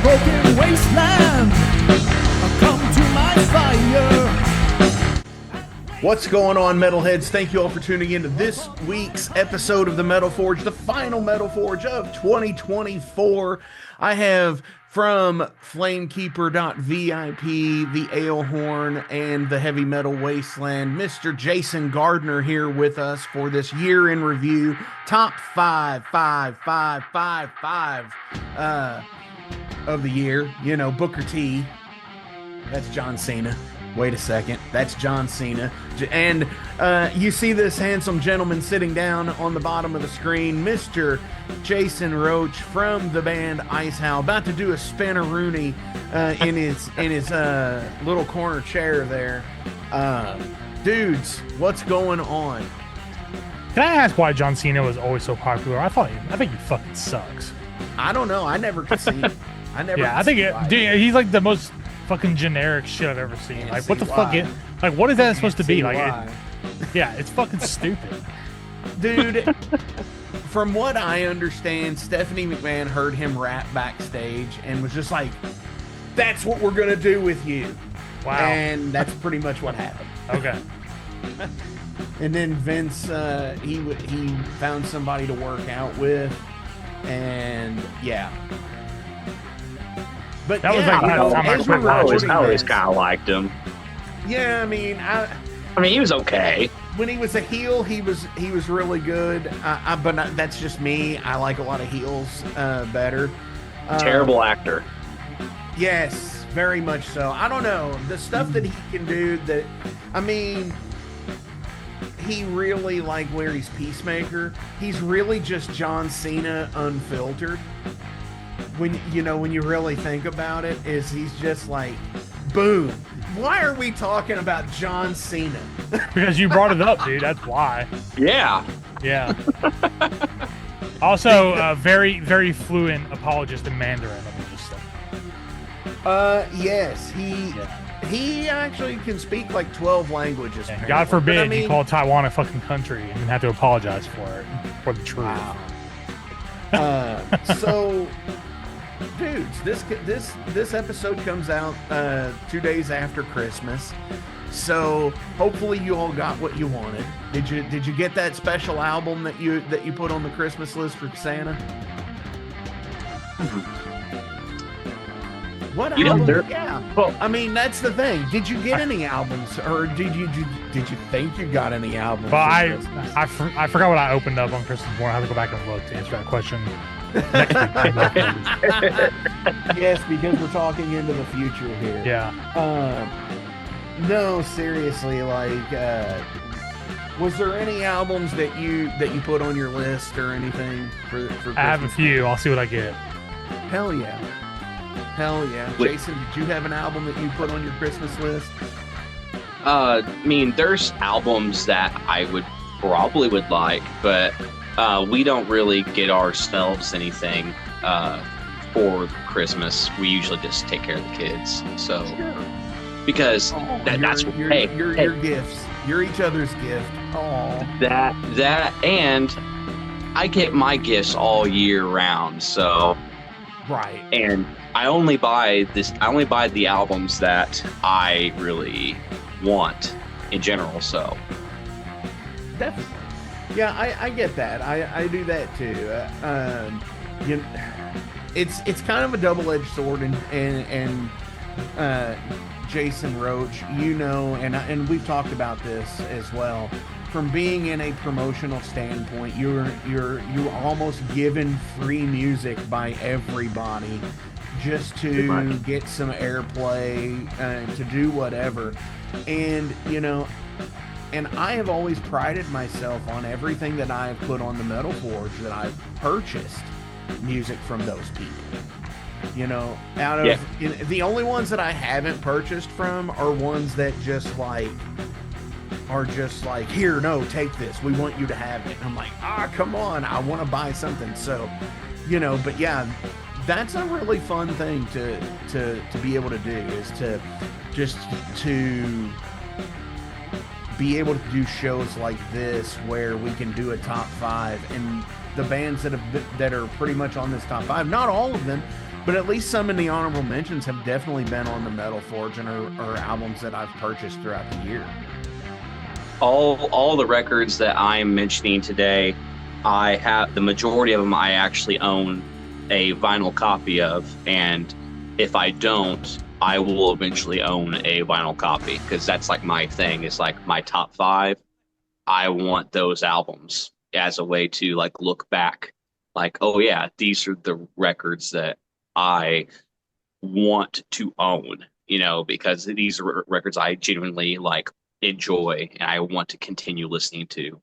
broken wasteland. Come to my fire. What's going on, Metalheads? Thank you all for tuning in to this week's episode of the Metal Forge, the final Metal Forge of 2024. I have from Flamekeeper.vip, the Ale Horn, and the Heavy Metal Wasteland, Mr. Jason Gardner here with us for this year in review, top five of the year. You know, Booker T. That's John Cena. Wait a second. That's John Cena. And you see this handsome gentleman sitting down on the bottom of the screen, Mr. Jason Roach from the band Ice Howl, about to do a spin-a-rooney in his little corner chair there. Dudes, what's going on? Can I ask why John Cena was always so popular? I think he fucking sucks. I don't know. I never could see. He's like the most fucking generic shit I've ever seen. Like, what the fuck? What is that supposed to be? It's fucking stupid. Dude, from what I understand, Stephanie McMahon heard him rap backstage and was just like, that's what we're going to do with you. Wow. And that's pretty much what happened. Okay. And then Vince, he found somebody to work out with, and yeah. But that was I always kind of liked him. Yeah, I mean, he was okay. When he was a heel, he was really good. But that's just me. I like a lot of heels better. Terrible actor. Yes, very much so. I don't know the stuff that he can do. He really, like, where he's Peacemaker, he's really just John Cena unfiltered. When you really think about it, he's just like, boom. Why are we talking about John Cena? Because you brought it up, dude. That's why. Yeah. Yeah. Also, very, very fluent apologist in Mandarin. Let me just say. Yes, he actually can speak like 12 languages. Yeah, God forbid you call Taiwan a fucking country and have to apologize for the truth. Wow. So, dudes, this episode comes out 2 days after Christmas, so hopefully you all got what you wanted. Did you get that special album that you put on the Christmas list for Santa? What album? Yeah. Well, I mean, that's the thing. Did you get any albums, or did you think you got any albums? But I forgot what I opened up on Christmas morning. I have to go back and look to answer that question. Yes, because we're talking into the future here. Yeah. No, seriously, like, was there any albums that you put on your list or anything for Christmas? I have a few. I'll see what I get. Hell yeah. Jason, did you have an album that you put on your Christmas list? There's albums that I would like, but we don't really get ourselves anything for Christmas. We usually just take care of the kids. So, because that's your gifts. You're each other's gift. Oh, that, and I get my gifts all year round. So, right. And I only buy the albums that I really want in general. So, definitely. Yeah, I get that. I do that too. It's kind of a double-edged sword, and Jason Roach, and we've talked about this as well. From being in a promotional standpoint, you're almost given free music by everybody just to get some airplay, to do whatever, and And I have always prided myself on everything that I have put on the Metal Forge, that I've purchased music from those people. The only ones that I haven't purchased from are ones that are just like, here, no, take this. We want you to have it. And I'm like, come on. I want to buy something. So, but yeah, that's a really fun thing to be able to do, is to be able to do shows like this where we can do a top 5, and the bands that are pretty much on this top 5, not all of them, but at least some in the honorable mentions have definitely been on the Metal Forge and are albums that I've purchased throughout the year. All the records that I'm mentioning today, I have the majority of them I actually own a vinyl copy of, and if I don't, I will eventually own a vinyl copy because that's like my thing. Is like my top five. I want those albums as a way to like look back, like, oh yeah, these are the records that I want to own, because these are records I genuinely like enjoy and I want to continue listening to.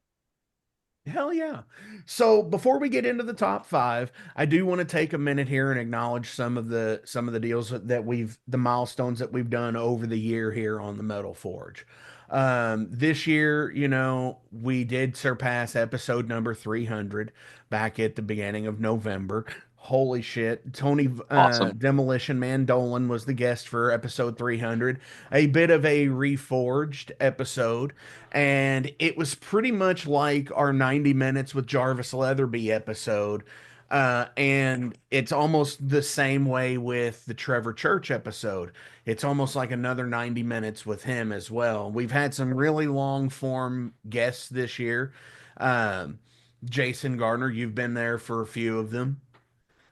Hell yeah. So before we get into the top five, I do want to take a minute here and acknowledge some of the deals that the milestones that we've done over the year here on the Metal Forge. This year, we did surpass episode number 300 back at the beginning of November. Holy shit. Tony Awesome. Demolition Man Dolan was the guest for episode 300, a bit of a reforged episode. And it was pretty much like our 90 minutes with Jarvis Leatherby episode. And it's almost the same way with the Trevor Church episode. It's almost like another 90 minutes with him as well. We've had some really long form guests this year. Um, Jason Gardner, you've been there for a few of them.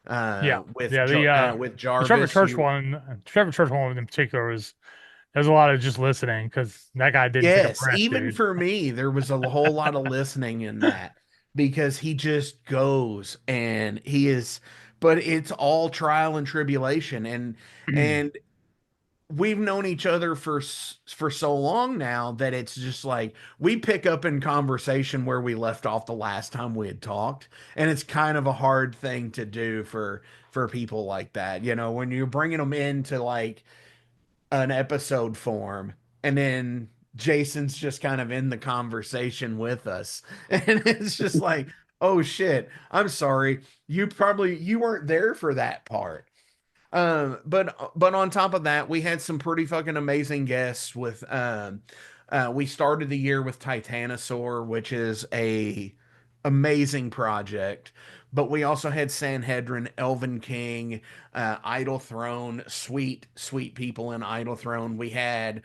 Yeah, yeah. With The Trevor Jarvis, Church one, Trevor Church one in particular was there's a lot of just listening because that guy didn't take a yes, breath, even dude. for me, there was a whole lot of listening in that because he just goes and but it's all trial and tribulation, and we've known each other for so long now that it's just like we pick up in conversation where we left off the last time we had talked, and it's kind of a hard thing to do for people like that, when you're bringing them into like an episode form, and then Jason's just kind of in the conversation with us. And it's just like, oh shit, I'm sorry. You weren't there for that part. But on top of that, we had some pretty fucking amazing guests with we started the year with Titanosaur, which is a amazing project. But we also had Sanhedrin, Elven King, Idle Throne, sweet people in Idle Throne. We had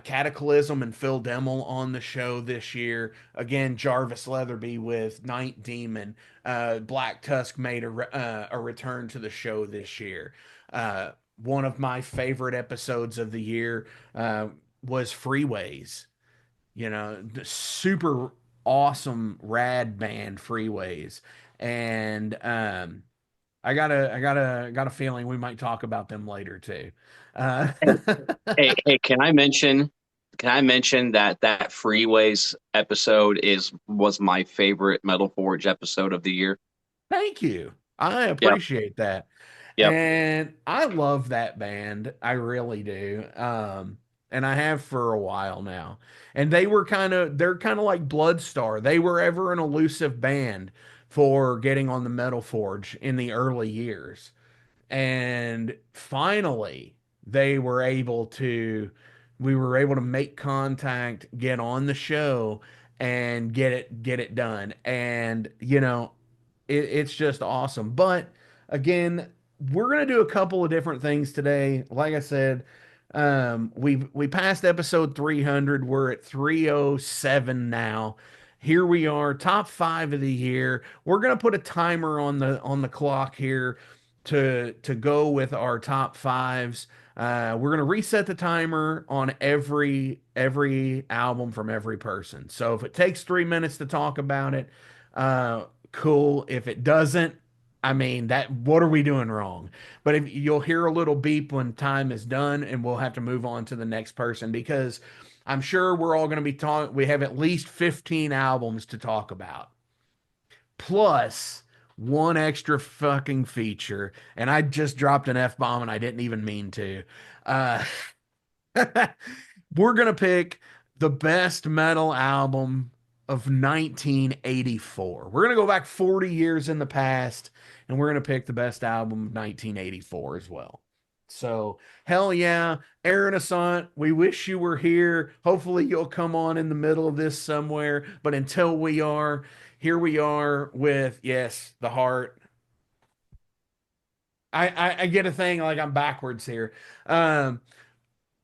Cataclysm and Phil Demmel on the show this year. Again, Jarvis Leatherby with Night Demon. Black Tusk made a return to the show this year. One of my favorite episodes of the year was Freeways. The super awesome rad band Freeways, and I got a feeling we might talk about them later too. Hey, can I mention that Freeways episode was my favorite Metal Forge episode of the year? Thank you. I Yep. appreciate that. Yep. And I love that band. I really do. And I have for a while now. And they're kind of like Bloodstar. They were ever an elusive band for getting on the Metal Forge in the early years. And finally, they were able to we were able to make contact, get on the show, and get it done. And it's just awesome. But again, we're gonna do a couple of different things today. Like I said, we passed episode 300. We're at 307 now. Here we are, top five of the year. We're gonna put a timer on the clock here to go with our top fives. We're gonna reset the timer on every album from every person. So if it takes 3 minutes to talk about it, cool. If it doesn't, I mean that what are we doing wrong? But if you'll hear a little beep when time is done, and we'll have to move on to the next person because I'm sure we're all going to be talking. We have at least 15 albums to talk about, plus one extra fucking feature. And I just dropped an F bomb and I didn't even mean to. Uh, we're gonna pick the best metal album of 1984. We're gonna go back 40 years in the past, and we're gonna pick the best album of 1984 as well. So hell yeah, Aaron Asant, we wish you were here. Hopefully you'll come on in the middle of this somewhere. But until we are, here we are with yes, the heart. I get a thing like I'm backwards here. Um,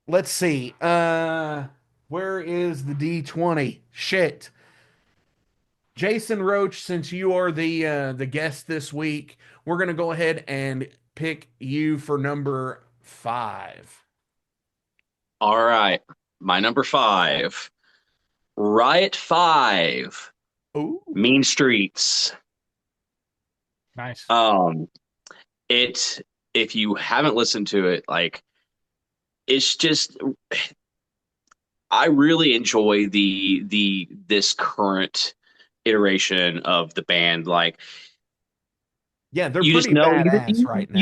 let's see. Where is the D20? Shit. Jason Roach, since you are the guest this week, we're gonna go ahead and pick you for number 5. All right. My number five, Riot 5, Ooh. Mean Streets. Nice. Um, it if you haven't listened to it, like it's just I really enjoy the this current iteration of the band. Like Yeah, they're you just pretty know badass right now.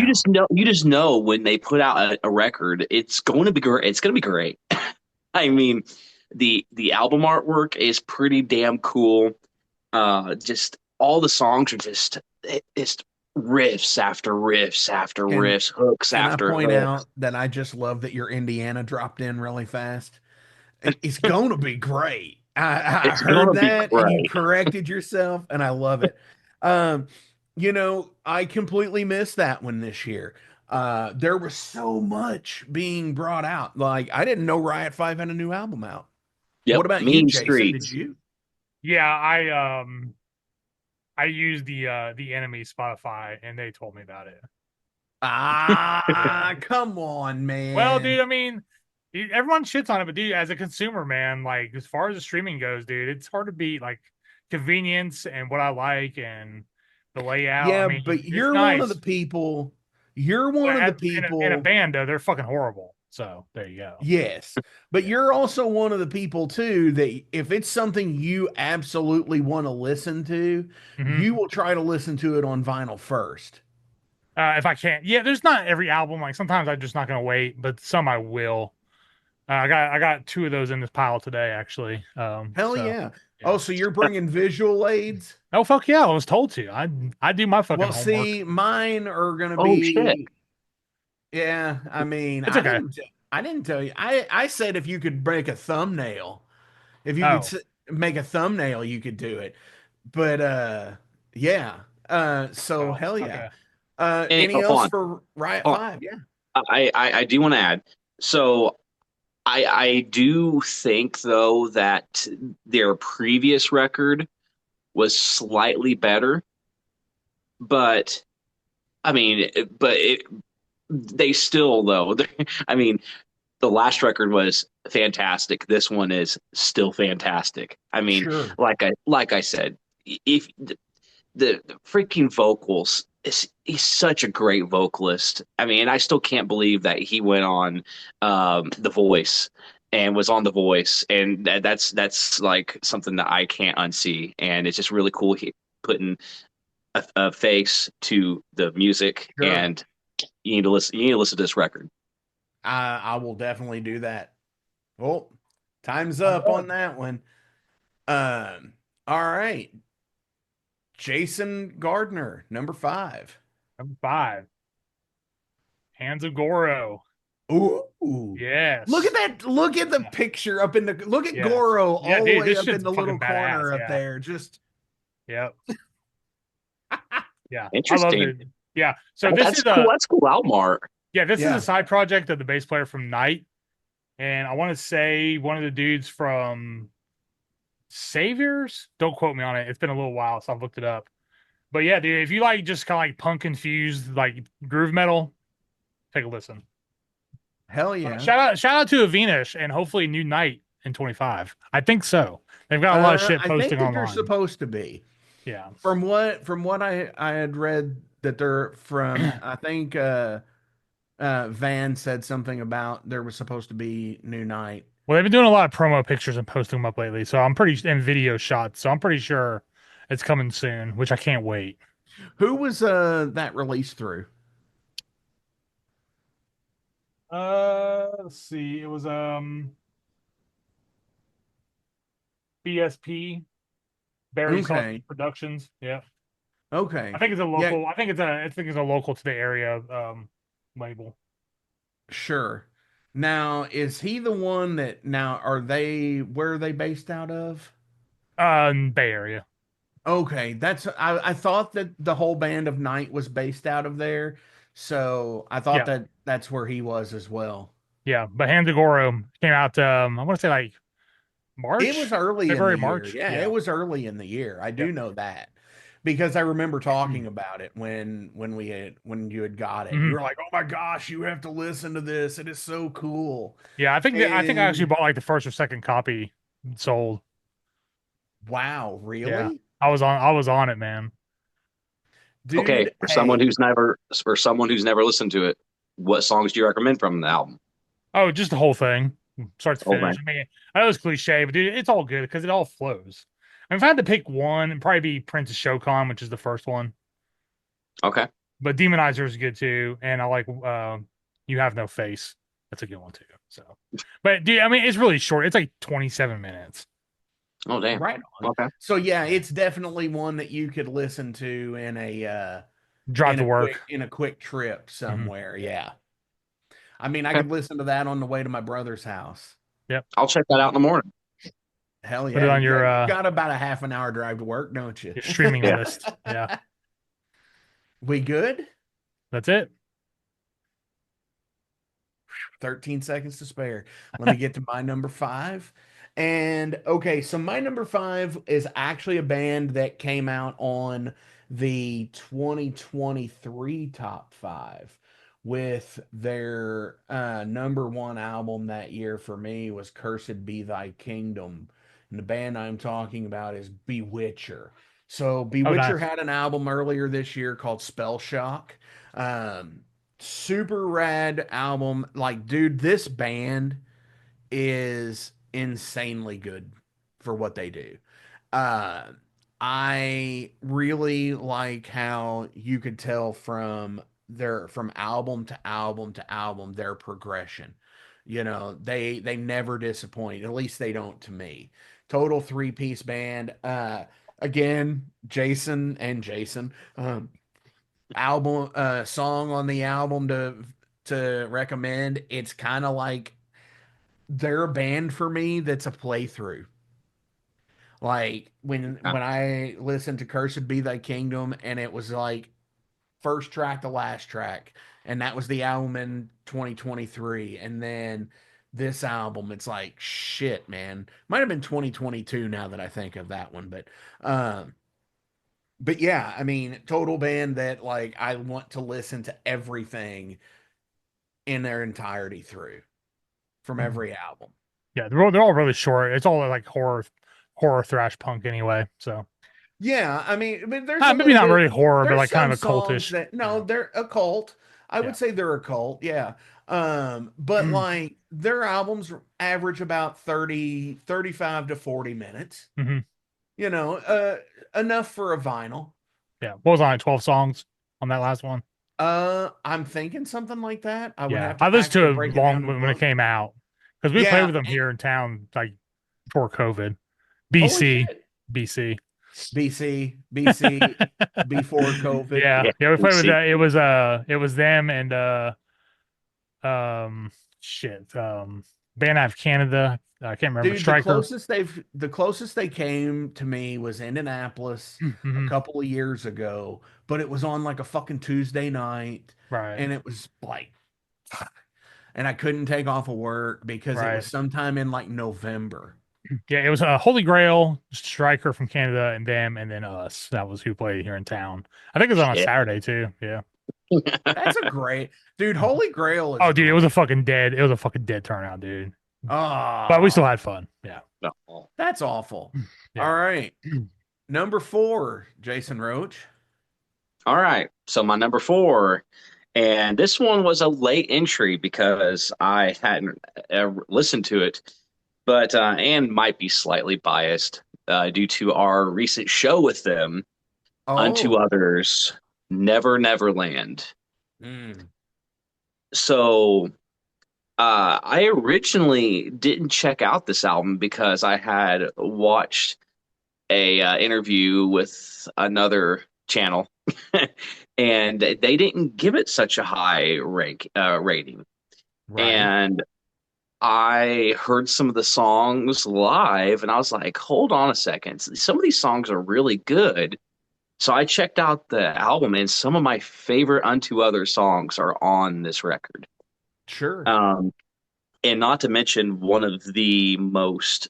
you just know when they put out a record, it's going to be great. It's going to be great. I mean, the album artwork is pretty damn cool. Just all the songs are just riffs after riffs after And riffs, hooks can I after point hooks. out that I just love that your Indiana dropped in really fast? It's going to be great. I It's heard gonna be that and you great. corrected yourself, and I love it. Um, I completely missed that one this year. There was so much being brought out. Like, I didn't know Riot 5 had a new album out. Yep, What about you, Mean Jason? Did Streets. you? Yeah, I used the enemy Spotify and they told me about it. Come on, Well, man. dude, I mean, everyone shits on it, but dude, as a consumer, man, like as far as the streaming goes, dude, it's hard to beat like convenience and what I like and the layout. I Yeah, mean, but it's you're one of the nice. people. You're But one of the in a people. band, though, they're fucking horrible. So there you go. Yes. But Yeah. you're also one of the people too that if it's something you absolutely want to listen to, hmm you will try to listen to it on vinyl first. If I can't, yeah, there's not every album. Like sometimes I'm just not gonna wait, but some I will. I got two of those in this pile today, actually. Hell So yeah. yeah. Oh, so you're bringing visual aids? Oh fuck yeah, I was told to. I do my fucking Well, homework. see, mine are gonna Oh shit. be yeah, I mean, It's okay. I didn't tell you. I said if you could make a thumbnail, if you could Oh, make a thumbnail, you could do it. But yeah. So well, hell yeah. okay. And Any hold else on, for Riot hold 5? Yeah. I do want to add. So I do think though that their previous record was slightly better, but I mean, they still though. I mean, the last record was fantastic. This one is still fantastic. I mean, Sure. like I said, if the freaking vocals is he's such a great vocalist. I mean, I still can't believe that he went on The Voice and was on The Voice, and that's like something that I can't unsee, and it's just really cool putting a face to the music, Sure. and you need to listen. You need to listen to this record. I will definitely do that. Well, time's I'm up on done. that one. All right. Jason Gardner, number 5. Number 5, Hands of Goro. Ooh. Look at Yes. that. Look at the Yeah. picture up in the look at Yes. Goro Yeah, all the dude, way this up in shit's the little fucking badass. corner up Yeah. there. Just Yep. Yeah. I love Interesting. it. Yeah. So this That's is cool. a That's cool album art. yeah, this is a yeah. side project of the bass player from Night. And I want to say one of the dudes from Saviors. Don't quote me on it. It's been a little while, so I've looked it up. But yeah, dude, if you like just kind of like punk infused like groove metal, take a listen. Hell yeah. Shout out to Avinash and hopefully New Night in 25. I think so. They've got a lot of shit I think posting that they're online. supposed to be. Yeah. From what I had read that they're from, I think Van said something about there was supposed to be New Night. Well, they've been doing a lot of promo pictures and posting them up lately, so I'm pretty and video shots. So I'm pretty sure it's coming soon, which I can't wait. Who was that released through? Let's see. It was BSP Barry Salt Okay. Productions. Yeah. I Okay. think it's a Yeah, local. I think it's a local to the area label. sure. Now, is he the one that now where are they based out of? Bay Area. Okay, I thought that the whole band of Night was based out of there. So I thought Yeah, that that's where he was as well. yeah. But Hand to Goro came out. I want to say like It was March, early in the February, year. March. Yeah, it Yeah, was early in the year. I yeah. do know that because I remember talking about it when you had got it. You Mhm. were like, "Oh my gosh, you have to listen to this. It is so cool." Yeah, I think I actually And bought like the first or second copy sold. wow, Yeah, really? I was on it, man. Okay, Dude, for someone hey, who's never listened to it, what songs do you recommend from the album? Oh, just the whole thing, start to Oh finish. man. I mean, I know it's cliche, but dude, it's all good because it all flows. I mean, if I had to pick one, it'd probably be Prince's Showcon, which is the first one. Okay. But Demonizer is good too, and I like You Have No Face. That's a good one too. So, but dude, I mean, it's really short. It's like 27 minutes. Oh damn. right on. Okay. So yeah, Yeah. it's definitely one that you could listen to Drive to work. in a quick trip Hmm. somewhere. Yeah. I mean, I Okay. could listen to that on the way to my brother's house. Yep. I'll check that out in the morning. Hell Put yeah, it on your you got about a half an hour drive to work, don't you? streaming Yeah. list. Yeah, We good? that's it. 13 seconds to spare. Let me get to my number five. And okay, so my number five is actually a band that came out on the 2023 top five with their number one album that year for me was Cursed Be Thy Kingdom. And the band I'm talking about is Bewitcher. So Oh, Bewitcher nice. had an album earlier this year called Spell Shock. Um, Super rad album. Like, dude, this band is insanely good for what they do. Uh, I really like how you could tell from album to album to album their progression. You know, they never disappoint. At least they don't to me. Total three-piece band. Again, Jason and Jason. Album song on the album to recommend. It's kind of like they're a band for me that's a playthrough. Like when I listened to Cursed Be Thy Kingdom and it was like first track to last track and that was the album in 2023 and then this album it's like shit man might have been 2022 now that I think of that one um but yeah, I mean, total band that like I want to listen to everything in their entirety through from Mhm. every album. Yeah, they're all really short. It's all like horror thrash punk anyway. So Yeah, I mean, there's a maybe little not bit. really horror, but There's like kind some of a songs cultish. that no, Yeah, they're a cult. I would yeah. say they're a cult. Yeah. But like their albums average about 35 to 40 minutes. Hmm. You know, enough for a vinyl. Yeah. What was on it? 12 songs on that last one. I'm thinking something like that. I would Yeah, have I to listened actually to it break it down long and when it look. came out because we played Yeah. with them here in town like before COVID. Holy BC, shit. BC. BC, before COVID. Yeah, Yeah. yeah. We We played with see. that. It was them and shit band out of Canada. I can't remember Dude, Striker. the closest they came to me was Indianapolis a Hmm. couple of years ago, but it was on like a fucking Tuesday night Right, and it was like and I couldn't take off of work because it was right. sometime in like November. Yeah, it was Holy Grail, Striker from Canada, and them, and then us. That was who played here in town. I think it was on a Shit. Saturday too. Yeah. That's a great dude, Holy Grail is Oh, dude, it was a great. fucking dead. It was a fucking dead turnout, dude. But we still Ah, had fun. Yeah. No. that's awful. Yeah. All right. Number four, Jason Roach. All right. So my number four, and this one was a late entry because I hadn't listened to it, but and might be slightly biased due to our recent show with them, Unto Oh. Others, Never Neverland. Mm. So I originally didn't check out this album because I had watched a interview with another channel, and they didn't give it such a high rating. Right. And I heard some of the songs live, and I was like, "Hold on a second! Some of these songs are really good." So I checked out the album, and some of my favorite Unto Other songs are on this record. Sure. Um, and not to mention one of the most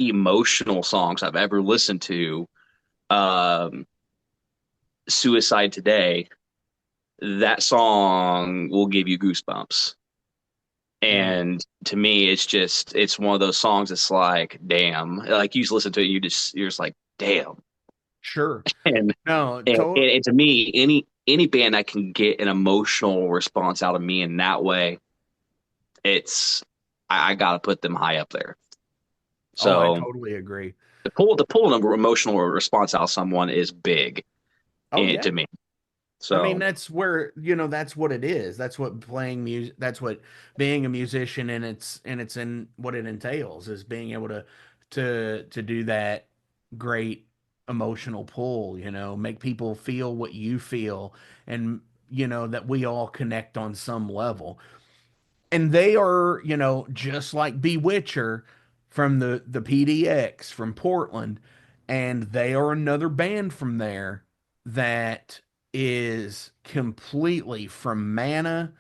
emotional songs I've ever listened to, um, "Suicide Today." That song will give you goosebumps. Mm, And to me, it's one of those songs. It's like, damn, like you just listen to it, you're just like, damn. sure. And No, and to me, any band that can get an emotional response out of me in that way, it's I gotta put them high up there. oh, I So totally agree. to pull an emotional response out of someone is big Oh yeah. to me. I mean, So that's where, that's what it is. That's what playing music, that's what being a musician, and it's in what it entails, is being able to do that great emotional pull, make people feel what you feel, and that we all connect on some level. And they are, just like Bewitcher from the PDX from Portland, and they are another band from there that is completely from Mana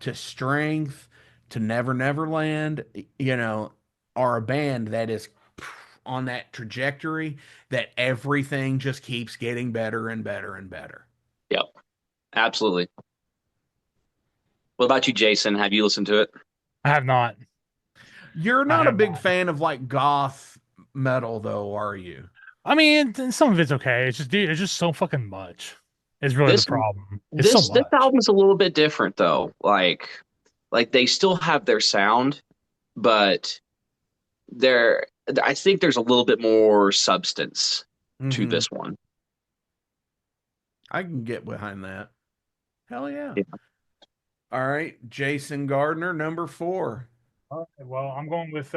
to Strength to Never Never Land, are a band that is on that trajectory that everything just keeps getting better and better and better. yep, absolutely. What about you, Jason? Have you listened to it? I have not. You're I not a have big not. fan of like goth metal though, are you? I mean, some of it's okay. It's just, dude, it's just so fucking much. It's really the This problem. It's so this much. album's a little bit different though. Like they still have their sound, but there I think there's a little bit more substance to Hmm. this one. I can get behind that. Hell yeah. Yeah. All right, Jason Gardner, number 4. All right, well, I'm going with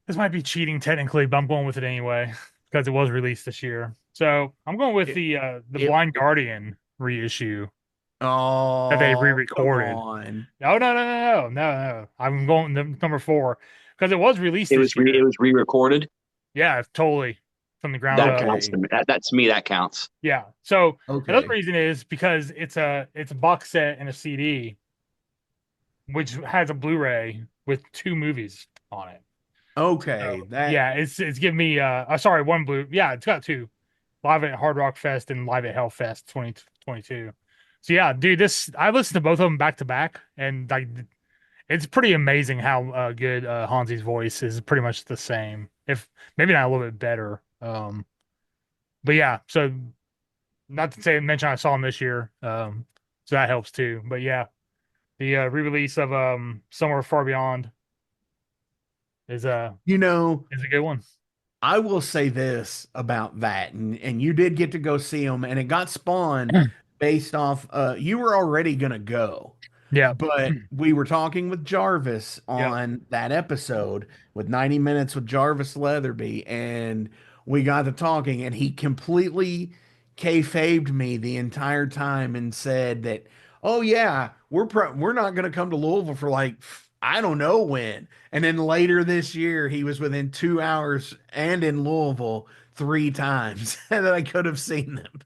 this might be cheating technically, but I'm going with it anyway because it was released this year. So I'm going with It, the it, Blind Guardian reissue that they oh, come re-recorded. on. No, no, no, no, no, no. I'm going to number 4 because it was released this It year. was re-recorded. Yeah, totally from the ground That up. counts to Okay. me. That's me. That counts. Yeah. So another Okay. reason is because it's a box set and a CD, which has a Blu-ray with 2 movies on it. Okay. So That yeah, it's giving me sorry, one blue. Yeah, it's got 2. Live at Hard Rock Fest and Live at Hellfest 2022. So yeah, dude, this I listened to both of them back to back, and like it's pretty amazing how good Hansi's voice is. Pretty much the same, if maybe not a little bit better. But yeah, so not to say mention I saw him this year, so that helps too. But yeah, the re-release of Somewhere Far Beyond is a you know, is a good one. I will say this about that, and you did get to go see them, and it got spawned based off. You were already gonna go, Yeah, but we were talking with Jarvis yeah. on that episode with 90 minutes with Jarvis Leatherby, and we got to talking, and he completely kayfabed me the entire time and said that, "Oh yeah, we're not gonna come to Louisville for like I don't know when." And then later this year, he was within 2 hours and in Louisville 3 times that I could have seen them.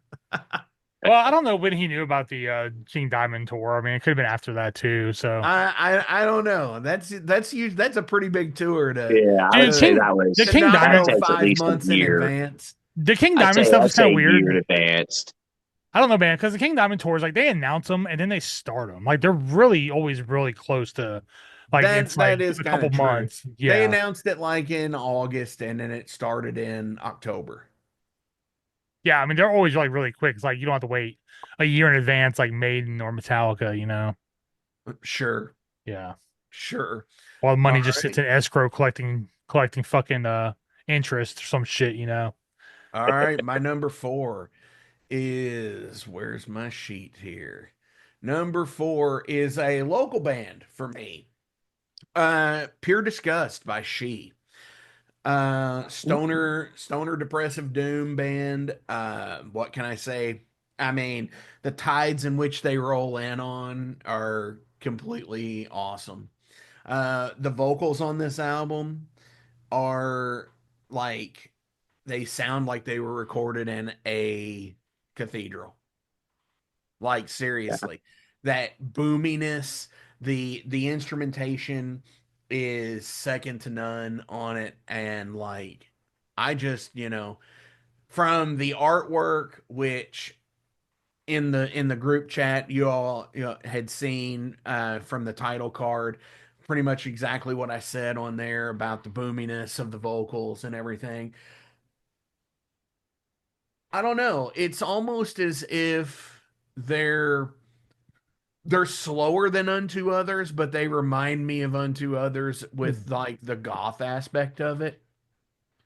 Well, I don't know when he knew about the King Diamond tour. I mean, it could have been after that too. So, I don't know. That's a pretty big tour Yeah, I would dude, say to The to King not that go Diamond, takes at five least a months in year. advance. the King Diamond stuff is I'd kind say of a year in weird. advanced. I don't know, man, because the King Diamond tours, like they announce them and then they start them. Like they're really always really close to, like it's That like is a kind couple of true. months. They Yeah, announced it like in August, and then it started in October. yeah. I mean, they're always like really quick. It's like you don't have to wait a year in advance, like Maiden or Metallica. Sure, Yeah. sure. While the All money just sits right, in escrow collecting fucking interest or some shit. all right. My number 4 is, where's my sheet here? Number 4 is a local band for me. Pure Disgust by She. Stoner depressive doom band. What can I say? I mean, the tides in which they roll in on are completely awesome. The vocals on this album are like they sound like they were recorded in a cathedral. Like seriously, that boominess, the instrumentation is second to none on it, and like I just, from the artwork, which in the group chat you all had seen from the title card, pretty much exactly what I said on there about the boominess of the vocals and everything. I don't know. It's almost as if they're slower than Unto Others, but they remind me of Unto Others with like the goth aspect of it.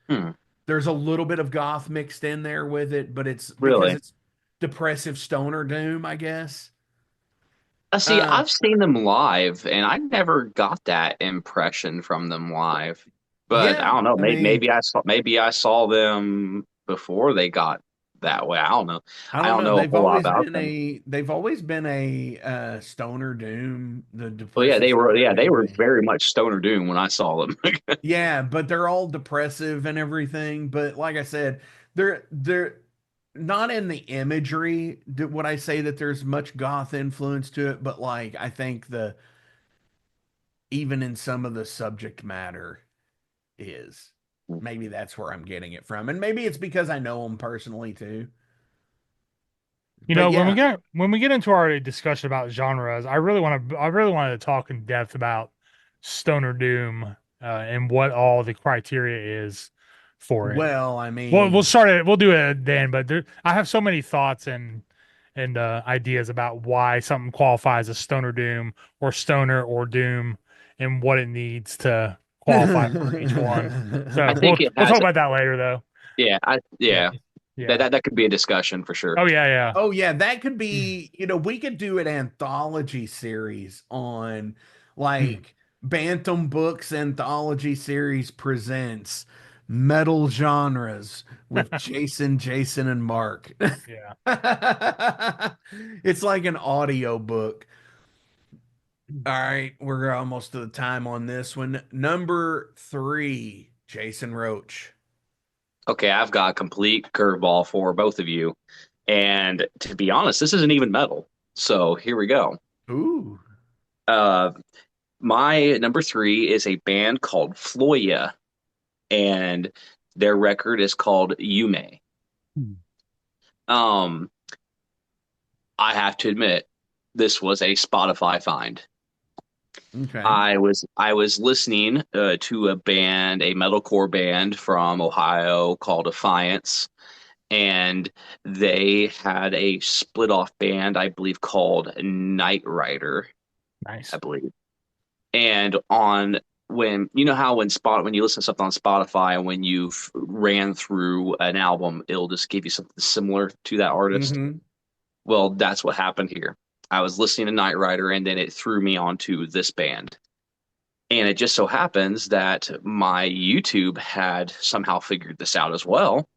Hmm. There's a little bit of goth mixed in there with it, but it's because Really? it's depressive stoner doom, I guess. See, Uh, I've seen them live, and I never got that impression from them live. But I yeah, don't know. I Maybe, mean, maybe I saw them before they got that way. I don't know. I I don't don't know. know a They've whole lot always about been them. a stoner doom, the Well, yeah, depressive stoner they doom were band. very much Stoner Doom when I saw them. Yeah, but they're all depressive and everything. But like I said, they're not in the imagery. Would I say that there's much goth influence to it? But like I think the even in some of the subject matter is maybe that's where I'm getting it from, and maybe it's because I know them personally too. You But know, yeah, when we get into our discussion about genres, I really want to talk in depth about Stoner Doom and what all the criteria is for it. well, I Well, we'll mean, start it. We'll do it then, but I have so many thoughts and ideas about why something qualifies as Stoner Doom or Stoner or Doom and what it needs to qualify for each one. I So think it we'll talk has. about that later, though. Yeah, Yeah. yeah. That could be a discussion for sure. Oh yeah, yeah. oh yeah, that could be, we could do an anthology series on like Bantam Books anthology series presents metal genres with Jason, and Mark. Yeah. It's like an audio book. All right, we're almost to the time on this one. Number three, Jason Roach. Okay, I've got a complete curveball for both of you. And to be honest, this isn't even metal. So here we go. Ooh. Uh, my number three is a band called Floya, and their record is called Yume. Um, I have to admit, this was a Spotify find. Okay. I was listening to a band, a metalcore band from Ohio called Defiance, and they had a split off band, I believe, called Night Rider, I Nice. believe. And on when you know how when you listen to something on Spotify and when you've ran through an album, it'll just give you something similar to that artist. Mm-hmm. Well, that's what happened here. I was listening to Night Rider and then it threw me onto this band. And it just so happens that my YouTube had somehow figured this out as well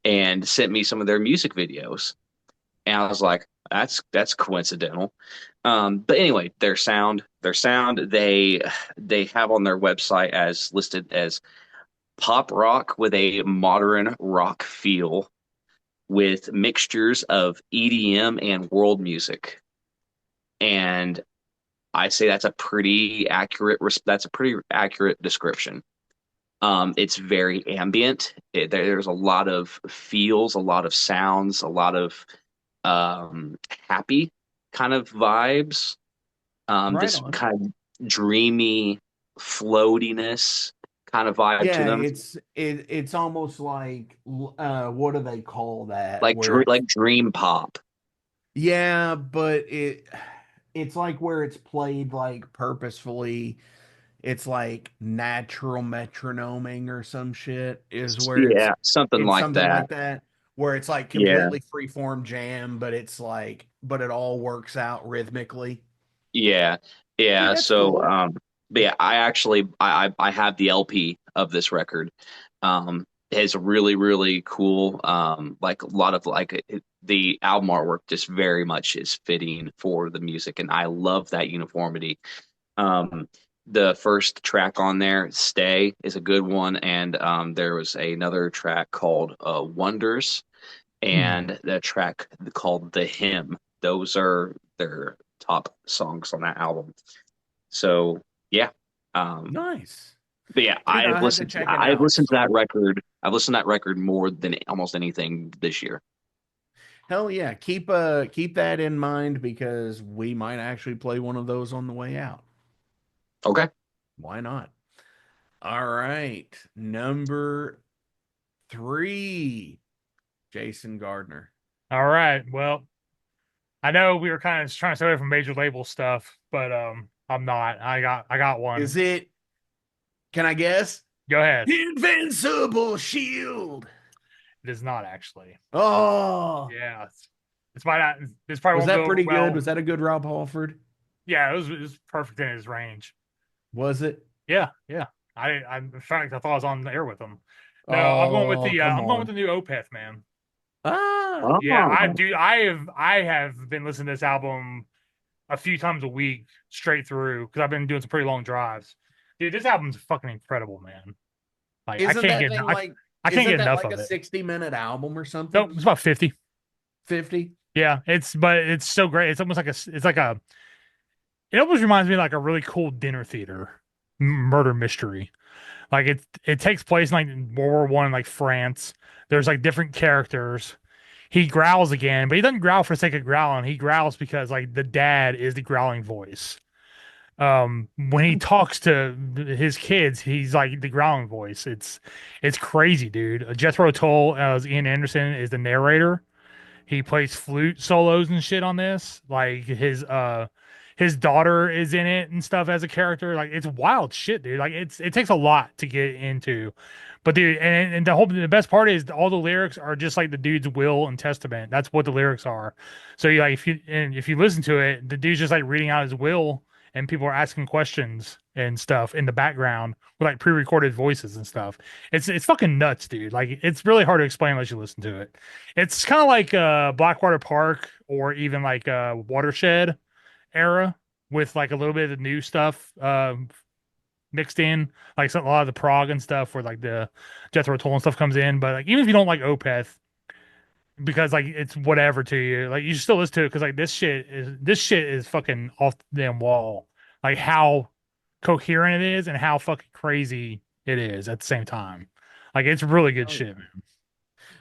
and sent me some of their music videos. And I was like, that's coincidental. But anyway, their sound, they have on their website as listed as pop rock with a modern rock feel with mixtures of EDM and world music. And I say that's a pretty accurate description. It's very ambient. There's a lot of feels, a lot of sounds, a lot of happy kind of vibes. Right This on. kind of dreamy floatiness kind of vibe to Yeah, them, it's almost like what do they call that? Where it's like dream pop. yeah, but it's like where it's played like purposefully. It's like natural metronoming or some shit is where Yeah, something it's like something that. like that where it's like Yeah, completely freeform jam, but it's like but it all works out rhythmically. yeah, Yeah, yeah. that's So, cool. but yeah, I actually I have the LP of this record. It's really cool. Like a lot of the album artwork just very much is fitting for the music, and I love that uniformity. Um, the first track on there, "Stay," is a good one, and there was another track called "Wonders," and the track called "The Hymn." Those are their top songs on that album. So yeah, Nice. but yeah, Dude, I have to check it I've out. listened to that record. I've listened to that record more than almost anything this year. Hell yeah. Keep that in mind because we might actually play one of those on the way out. Okay. Why not? All right. Number 3, Jason Gardner. All right. Well, I know we were kind of trying to stay away from major label stuff, but I'm not. I got one. Is it, can I guess? Go ahead. Invincible Shield. It is not actually. Oh, Yeah. It's might not. This probably was won't that go over pretty good? well. Was that a good Rob Halford? Yeah, it was perfect in his range. Was it? Yeah, yeah. In fact, I thought I was on the air with him. No, Oh, come I'm going with on. the new Opeth, man. Ah, Yeah, Oh, I have been listening to this album a few times a week straight through because I've been doing some pretty long drives. Dude, this album's fucking incredible, man. Like isn't that thing like, I can't isn't get that enough like of a it. 60-minute album or No, something? it's about 50. 50? Yeah, it's so great. It's almost like it's like a it almost reminds me of like a really cool dinner theater murder mystery. Like it takes place in like World War I in like France. There's like different characters. He growls again, but he doesn't growl for the sake of growling. He growls because like the dad is the growling voice. When he talks to his kids, he's like the growling voice. It's crazy, dude. Jethro Tull as Ian Anderson is the narrator. He plays flute solos and shit on this. Like his daughter is in it and stuff as a character. Like it's wild shit, dude. Like it takes a lot to get into. But dude, and the best part is all the lyrics are just like the dude's will and testament. That's what the lyrics are. So you like if you listen to it, the dude's just like reading out his will and people are asking questions and stuff in the background with like pre-recorded voices and stuff. It's fucking nuts, dude. Like it's really hard to explain unless you listen to it. It's kind of like Blackwater Park or even like Watershed era with like a little bit of the new stuff mixed in, like a lot of the prog and stuff where like the Jethro Tull and stuff comes in. But like even if you don't like Opeth, because like it's whatever to you, like you should still listen to it because like this shit is fucking off the damn wall. Like how coherent it is and how fucking crazy it is at the same time. Like it's really good Oh, shit, yeah. man.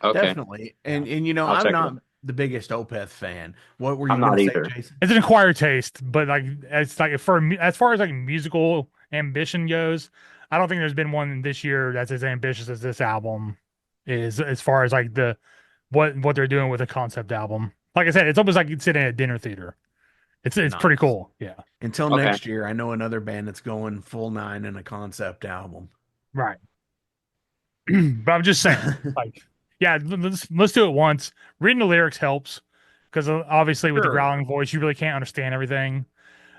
okay. Definitely. Yeah. And you know, I'll I'm check it out. not the biggest Opeth fan. What were I'm you gonna not say, either. Jason? It's an acquired taste, but like it's like as far as like musical ambition goes, I don't think there's been one this year that's as ambitious as this album is as far as like the what they're doing with a concept album. Like I said, it's almost like you'd sit in a dinner theater. It's pretty Nice. cool. Yeah. Until Okay. next year, I know another band that's going full 9 in a concept album. Right. But I'm just saying, like, yeah, let's do it once. Reading the lyrics helps because obviously with the Sure. growling voice, you really can't understand everything.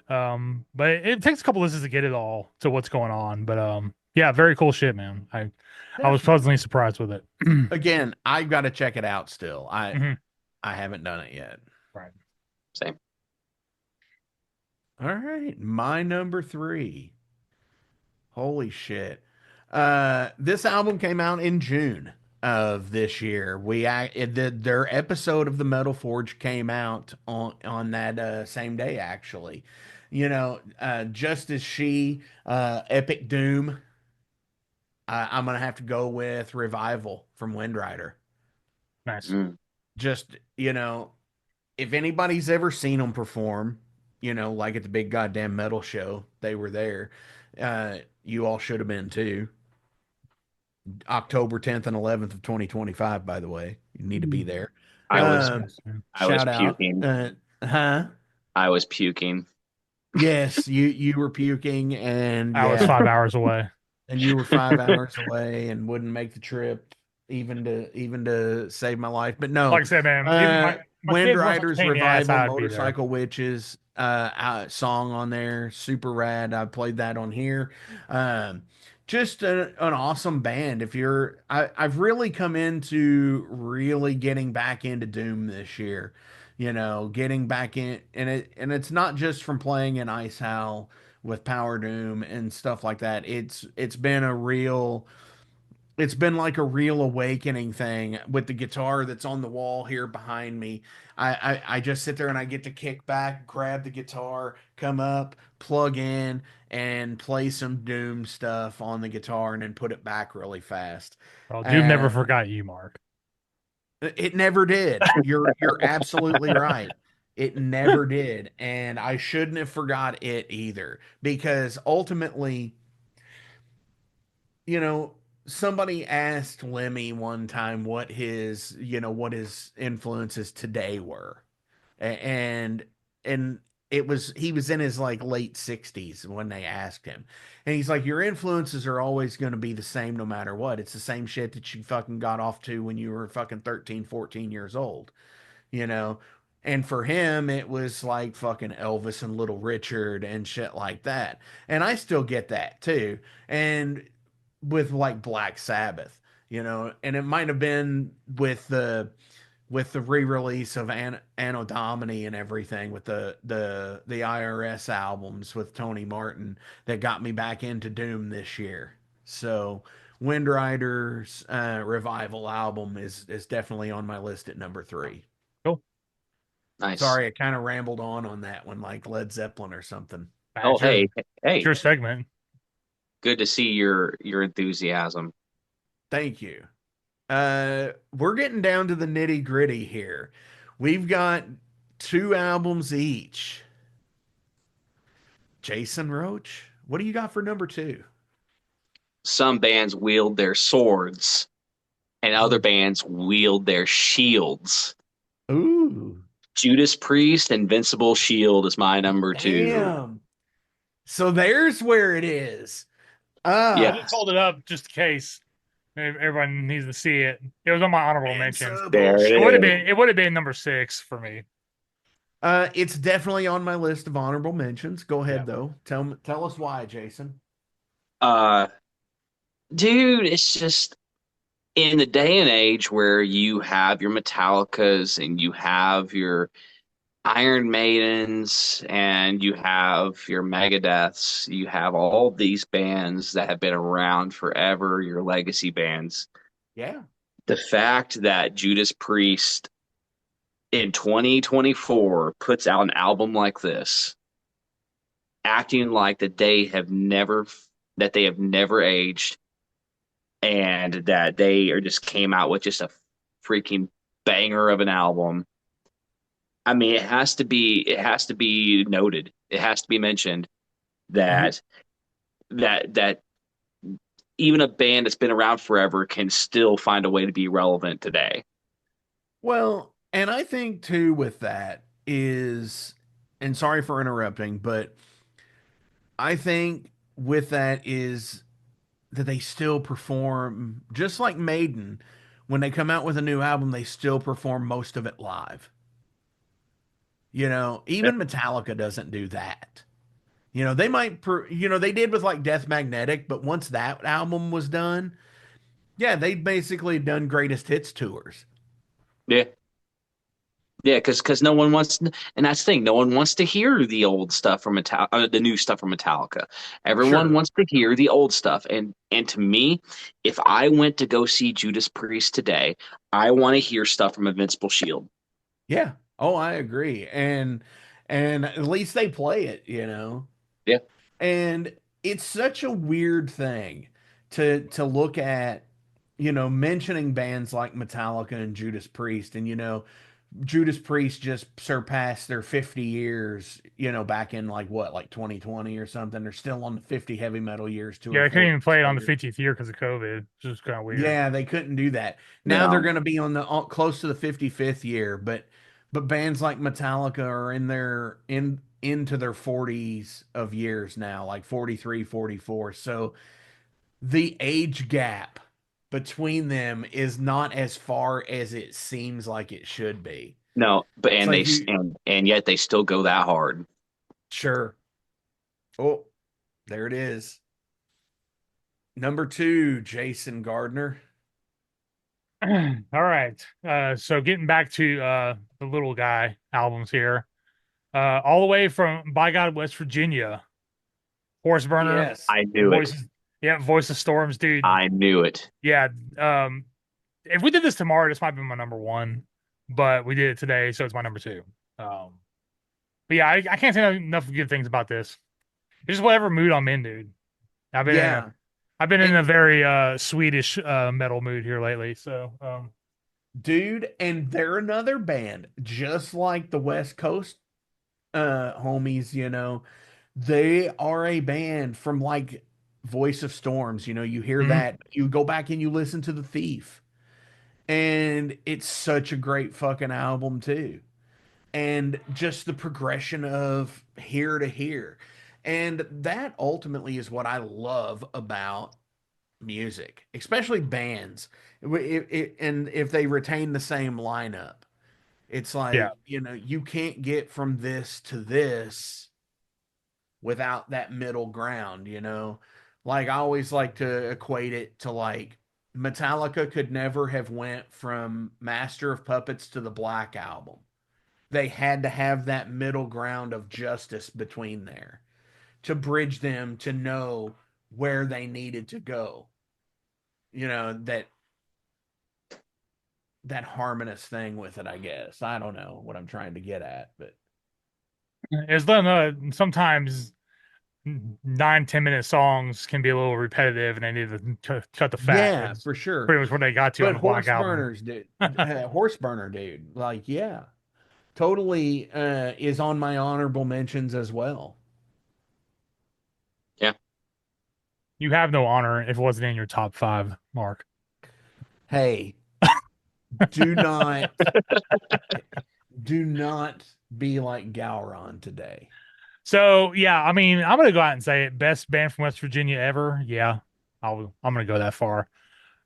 But it takes a couple listens to get it all to what's going on. But yeah, very cool shit, man. I was Definitely. pleasantly surprised with it. Again, I've got to check it out still. Mhm. I haven't done it yet. Right. Same. All right, my number 3. Holy shit. This album came out in June of this year. Their episode of the Metal Forge came out on that same day actually. You know, just as Epic Doom, I'm gonna have to go with Revival from Windrider. Nice. Mm. Just, you know, if anybody's ever seen them perform, you know, like at the big goddamn metal show, they were there. You all should have been too. October 10th and 11th of 2025, by the way. You need to be there. I was Um, I was Shout out. puking. Huh? I was puking. Yes, you were puking and I was yeah, 5 hours away. and you were 5 hours away and wouldn't make the trip even to save my life. But no, Like I said, man, even my Wind kids weren't such a Riders pain in the ass, Revival I'd be there. Motorcycle Witches song on there, super rad. I played that on here. Just an awesome band. I've really come into really getting back into Doom this year. You know, getting back in, and it's not just from playing in Ice Howl with Power Doom and stuff like that. It's been a real it's been like a real awakening thing with the guitar that's on the wall here behind me. I just sit there and I get to kick back, grab the guitar, come up, plug in, and play some Doom stuff on the guitar and then put it back really fast. Well, Doom never Uh, forgot you, Mark. it never did. You're absolutely right. It never did, and I shouldn't have forgot it either because ultimately, you know, somebody asked Lemmy one time what his influences today were. And and it was he was in his like late 60s when they asked him. And he's like, your influences are always going to be the same no matter what. It's the same shit that you fucking got off to when you were fucking 13, 14 years old, you know? And for him, it was like fucking Elvis and Little Richard and shit like that. And I still get that too. And with like Black Sabbath, and it might have been with the re-release of Anno Domini and everything with the IRS albums with Tony Martin that got me back into Doom this year. So Wind Rider's revival album is definitely on my list at number 3. Cool. Nice. Sorry, I kind of rambled on that one like Led Zeppelin or something. Oh, It's hey, your hey, segment. good to see your enthusiasm. Thank you. We're getting down to the nitty gritty here. We've got 2 albums each. Jason Roach, what do you got for number 2? Some bands wield their swords, and other bands wield their shields. Ooh, Judas Priest, Invincible Shield is my number 2. damn. So there's where it is. I Ah, just hold it up just in case everyone needs to see it. It was on my honorable mentions. Invincible There It would have it is. been. It would have been number 6 for me. It's definitely on my list of honorable mentions. Go Yeah. ahead though. Tell us why, Jason. Uh, dude, it's just in the day and age where you have your Metallicas and you have your Iron Maidens and you have your Megadeths, you have all these bands that have been around forever, your legacy bands. Yeah. The fact that Judas Priest in 2024 puts out an album like this, acting like that they have never aged, and that they are just came out with just a freaking banger of an album. I mean, it has to be noted. It has to be mentioned You that that even a band that's been around forever can still find a way to be relevant today. well, and I think too with that is, and sorry for interrupting, but I think with that is that they still perform just like Maiden. When they come out with a new album, they still perform most of it live. Yeah. Even Metallica doesn't do that. They might, they did with like Death Magnetic, but once that album was done, yeah, they basically done greatest hits tours. Yeah. Yeah, because no one wants, and that's the thing, no one wants to hear the old stuff from the new stuff from Metallica. Everyone Sure. wants to hear the old stuff, and to me, if I went to go see Judas Priest today, I want to hear stuff from Invincible Shield. Yeah. Oh, I agree. And at least they play it. Yeah, And it's such a weird thing to look at, mentioning bands like Metallica and Judas Priest. And Judas Priest just surpassed their 50 years, back in like what, like 2020 or something. They're still on the 50 heavy metal years Yeah, tour I couldn't for even play it on the years. 50th year because of COVID, which is kind of weird. Yeah, they couldn't do that. Now they're no, going to be on the close to the 55th year, but bands like Metallica are into their 40s of years now, like 43, 44. So the age gap between them is not as far as it seems like it should be. no, but It's like you and yet they still go that hard. sure. Oh, there it is. Number 2, Jason Gardner. All right. So getting back to the little guy albums here, all the way from By God, West Virginia. Horse Burner, Yes. I knew it. Voice of Storms, dude. I knew it. Yeah. If we did this tomorrow, this might be my number one, but we did it today, so it's my number two. But yeah, I can't say enough good things about this. It's just whatever mood I'm in, dude. I've been Yeah. in a very Swedish metal mood here lately. So Dude, and they're another band, just like the West Coast homies, you know. They are a band from like Voice of Storms, you know, you hear that, you go back and you listen to The Thief. And it's such a great fucking album too. And just the progression of here to here. And that ultimately is what I love about music, especially bands. And if they retain the same lineup, it's like, yeah, you know, you can't get from this to this without that middle ground, you know? Like I always like to equate it to like Metallica could never have went from Master of Puppets to the Black Album. They had to have that middle ground of justice between there to bridge them to know where they needed to go. You know, that harmonious thing with it, I guess. I don't know what I'm trying to get at, but it's sometimes 9-10 minute songs can be a little repetitive, and they need to cut the fat. yeah, It's for sure. pretty much what they got to on But the Black Album. Burners, dude, Horse Burner, dude, like, yeah, totally is on my honorable mentions as well. Yeah. You have no honor if it wasn't in your top 5, Mark. Hey, do not be like Gowron today. So yeah, I mean, I'm gonna go out and say it. Best band from West Virginia ever. Yeah, I'm gonna go that far.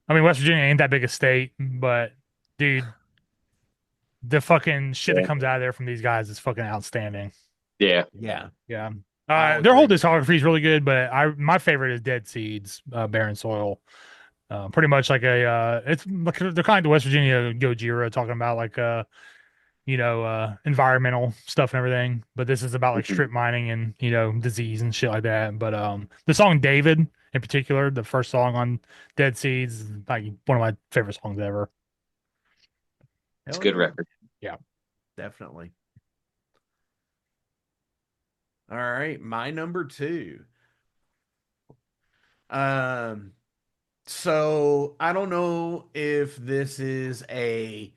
I mean, West Virginia ain't that big a state, but dude, the fucking shit that Yeah. comes out of there from these guys is fucking outstanding. Yeah. Yeah. Yeah. I'll Their whole agree. discography is really good, but my favorite is Dead Seeds, Barren Soil. Pretty much like it's like they're kind of the West Virginia Gojira talking about like environmental stuff and everything. But this is about like strip mining and disease and shit like that. But the song David in particular, the first song on Dead Seeds, is like one of my favorite songs ever. It's a Hell good yeah. record. Yeah. Definitely. All right, my number 2. So I don't know if this is a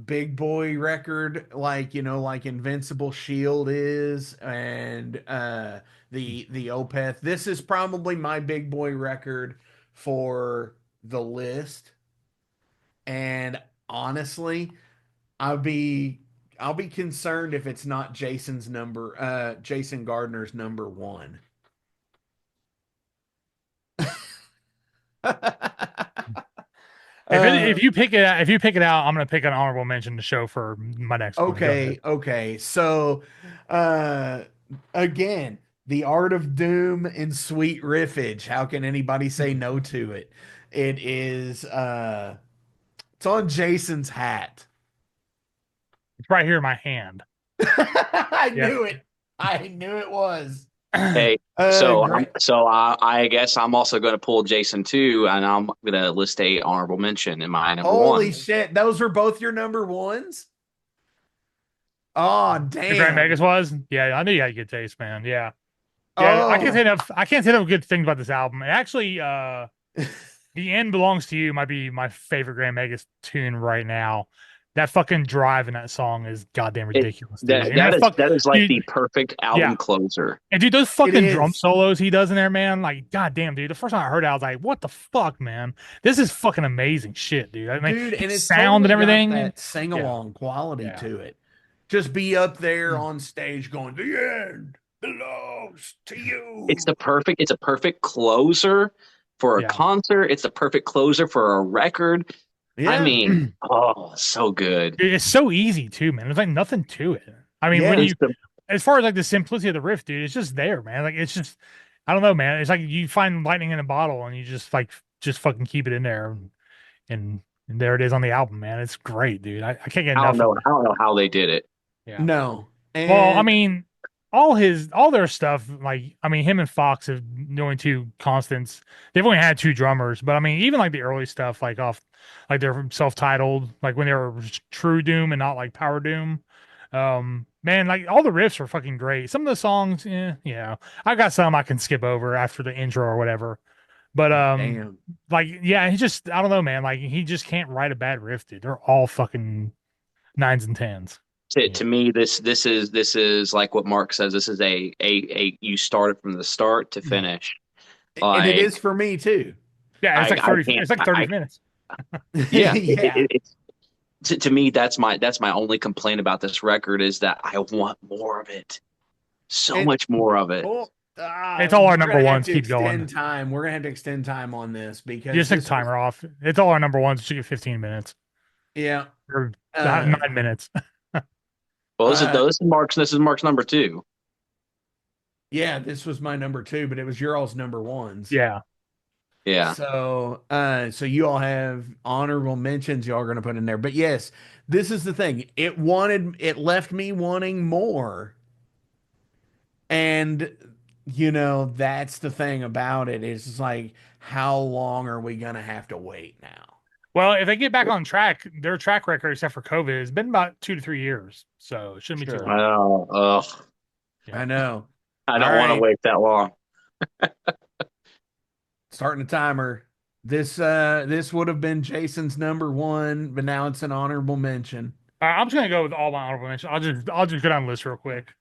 big boy record like, like Invincible Shield is, and the Opeth. This is probably my big boy record for the list. And honestly, I'll be concerned if it's not Jason Gardner's number 1. If you pick it out, I'm gonna pick an honorable mention to show for my next one. Go ahead. Okay. So, again, The Art of Doom and Sweet Riffage. How can anybody say no to it? It is, it's on Jason's hat. It's right here in my hand. I Yeah. knew it. I knew it was. Hey, Great. I guess I'm also going to pull Jason too, and I'm going to list a honorable mention in my number Holy one. shit. Those were both your number 1s? Oh, The Grand damn. Megas was? Yeah, I knew you had good taste, man. Yeah. Yeah, Oh. I can't say enough good things about this album. And actually, The End Belongs to You might be my favorite Grand Megas tune right now. That fucking drive in that song is goddamn ridiculous, dude. That is like dude, the perfect album closer. And dude, those fucking drum is. solos he does in there, man, like goddamn, dude. The first time I heard it, I was like, "What the fuck, man? This is fucking amazing shit, dude." I mean, Dude, and his it's sound totally and everything. got that sing-along quality Yeah. to it. Just be up there on stage going, "The end belongs to you." It's a perfect closer for a concert. It's a perfect closer for a record. Yeah. I mean, so good. Dude, it's so easy too, man. There's like nothing to it. I mean, when as far as like the simplicity of the riff, dude, it's just there, man. Like it's just, I don't know, man. It's like you find lightning in a bottle and you just fucking keep it in there, and there it is on the album, man. It's great, dude. I can't get enough. I don't know how they did it. Yeah. No. Well, I mean, all their stuff, like I mean, him and Fox have the only two constants. They've only had two drummers, but I mean, even like the early stuff, like off, like they're self-titled, like when they were True Doom and not like Power Doom. Man, like all the riffs are fucking great. Some of the songs, yeah, I've got some I can skip over after the intro or whatever. But Damn. like yeah, he just I don't know, man. Like he just can't write a bad riff, dude. They're all fucking nines and tens. To me, this is like what Mark says. This is a you started from the start to finish. And it Like is for me too. Yeah, it's like I 30. can't. It's like 30 minutes. Yeah, Yeah. it's to me that's my only complaint about this record is that I want more of it, so It- much more of it. Well, It's all our we're number gonna have ones. to Keep going. extend time. We're gonna have to extend time on this because Just take the this was- timer off. It's all our number ones. It should get 15 minutes yeah. or Uh, 9 minutes. Well, this is uh, Mark's number two. Yeah, this was my number 2, but it was your all's number 1s. Yeah. Yeah, So you all have honorable mentions y'all are going to put in there. But yes, this is the thing. It left me wanting more. And that's the thing about it. Is like, how long are we going to have to wait now? Well, if they get back on track, their track record, except for COVID, has been about 2 to 3 years. So it shouldn't be too Sure. I long. know. Ugh, I know. I don't All want to right. wait that long. Starting the timer. This would have been Jason's number 1, but now it's an honorable mention. All right, I'm just gonna go with all my honorable mentions. I'll just go down the list real quick.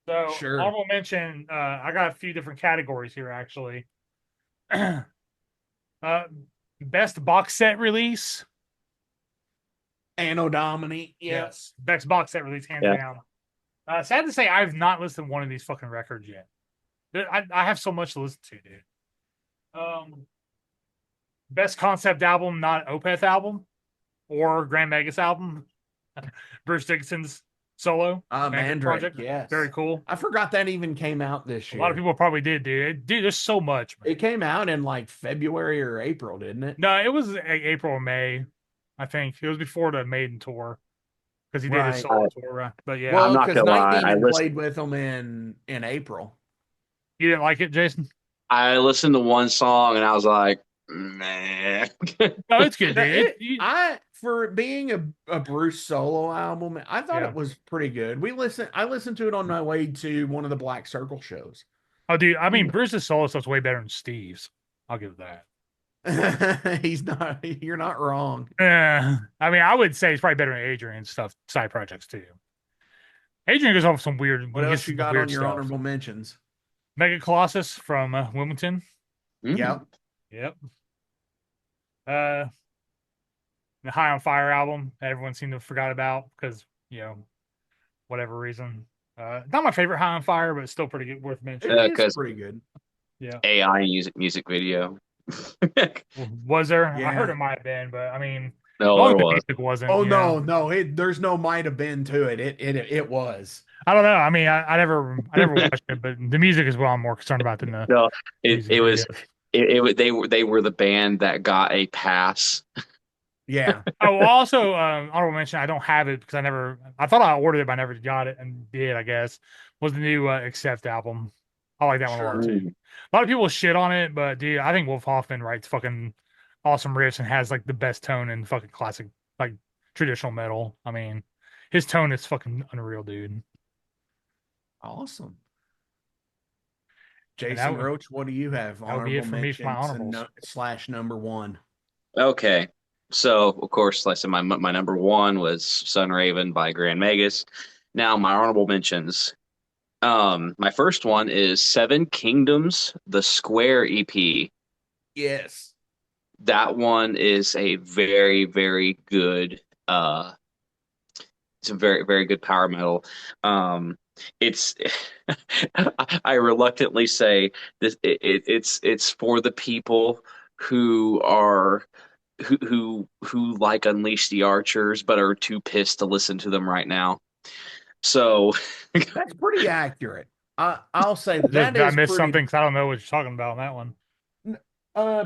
So Sure. honorable mention, I got a few different categories here actually. Best box set release. Anno Domini. Yes. Best box set release, hands Yeah. down. Sad to say, I've not listened to one of these fucking records yet. I have so much to listen to, dude. Best concept album, not Opeth album or Grand Megas album. Bruce Dickinson's solo Mandrake project. Yes. Very cool. I forgot that even came out this A year. lot of people probably did, dude. Dude, there's so much. Man. It came out in like February or April, didn't it? No, it was April or May, I think. It was before the Maiden tour because he did his Right. solo tour. Right? But yeah, Well, I'm not because gonna lie, Night I Demon listened- played with them in April. you didn't like it, Jason? I listened to one song and I was like, man. No, it's good, Now, dude. for being a Bruce solo album, I thought Yeah. it was pretty good. I listened to it on my way to one of the Black Circle shows. Oh, dude, I mean, Bruce's solo stuff's way better than Steve's. I'll give it that. You're not wrong. I mean, I would say it's probably better than Adrian's stuff, side projects too. Adrian goes off some weird. What he else gets you some got weird on your stuff. honorable mentions? Mega Colossus from Wilmington. Yep. Yep. The High on Fire album that everyone seemed to have forgot about because whatever reason. Not my favorite High on Fire, but it's still pretty good, worth mentioning. It is 'cause- pretty good. Yeah. AI music video. Was there? I Yeah. heard it might have been, but I mean, No, long there as the was. music wasn't. Oh you know. no, there's no might have been to it. It was. I don't know. I mean, I never watched it, but the music is what I'm more concerned about than the No, music it was video. they were the band that got a pass. Yeah. Oh, also, honorable mention. I don't have it because I thought I ordered it, but I never got it and did. I guess was the new Accept album. I like that one a lot too. A lot of people shit on it, but dude, I think Wolf Hoffman writes fucking awesome riffs and has like the best tone in fucking classic, like traditional metal. I mean, his tone is fucking unreal, dude. Awesome. And Jason Roach, what do you have? that would be it for me for my mentions and honorables. slash number 1. Okay. So, of course, like I said, my number one was Sun Raven by Grand Magus. Now, my honorable mentions. My first one is Seven Kingdoms, the Square EP. Yes. That one is a very, very good. It's a very, very good power metal. It's. I reluctantly say this. It's for the people who are. Who like Unleash the Archers but are too pissed to listen to them right now. So That's pretty accurate. I'll say that Did is I miss pretty, something? Because I don't know what you're talking about on that one.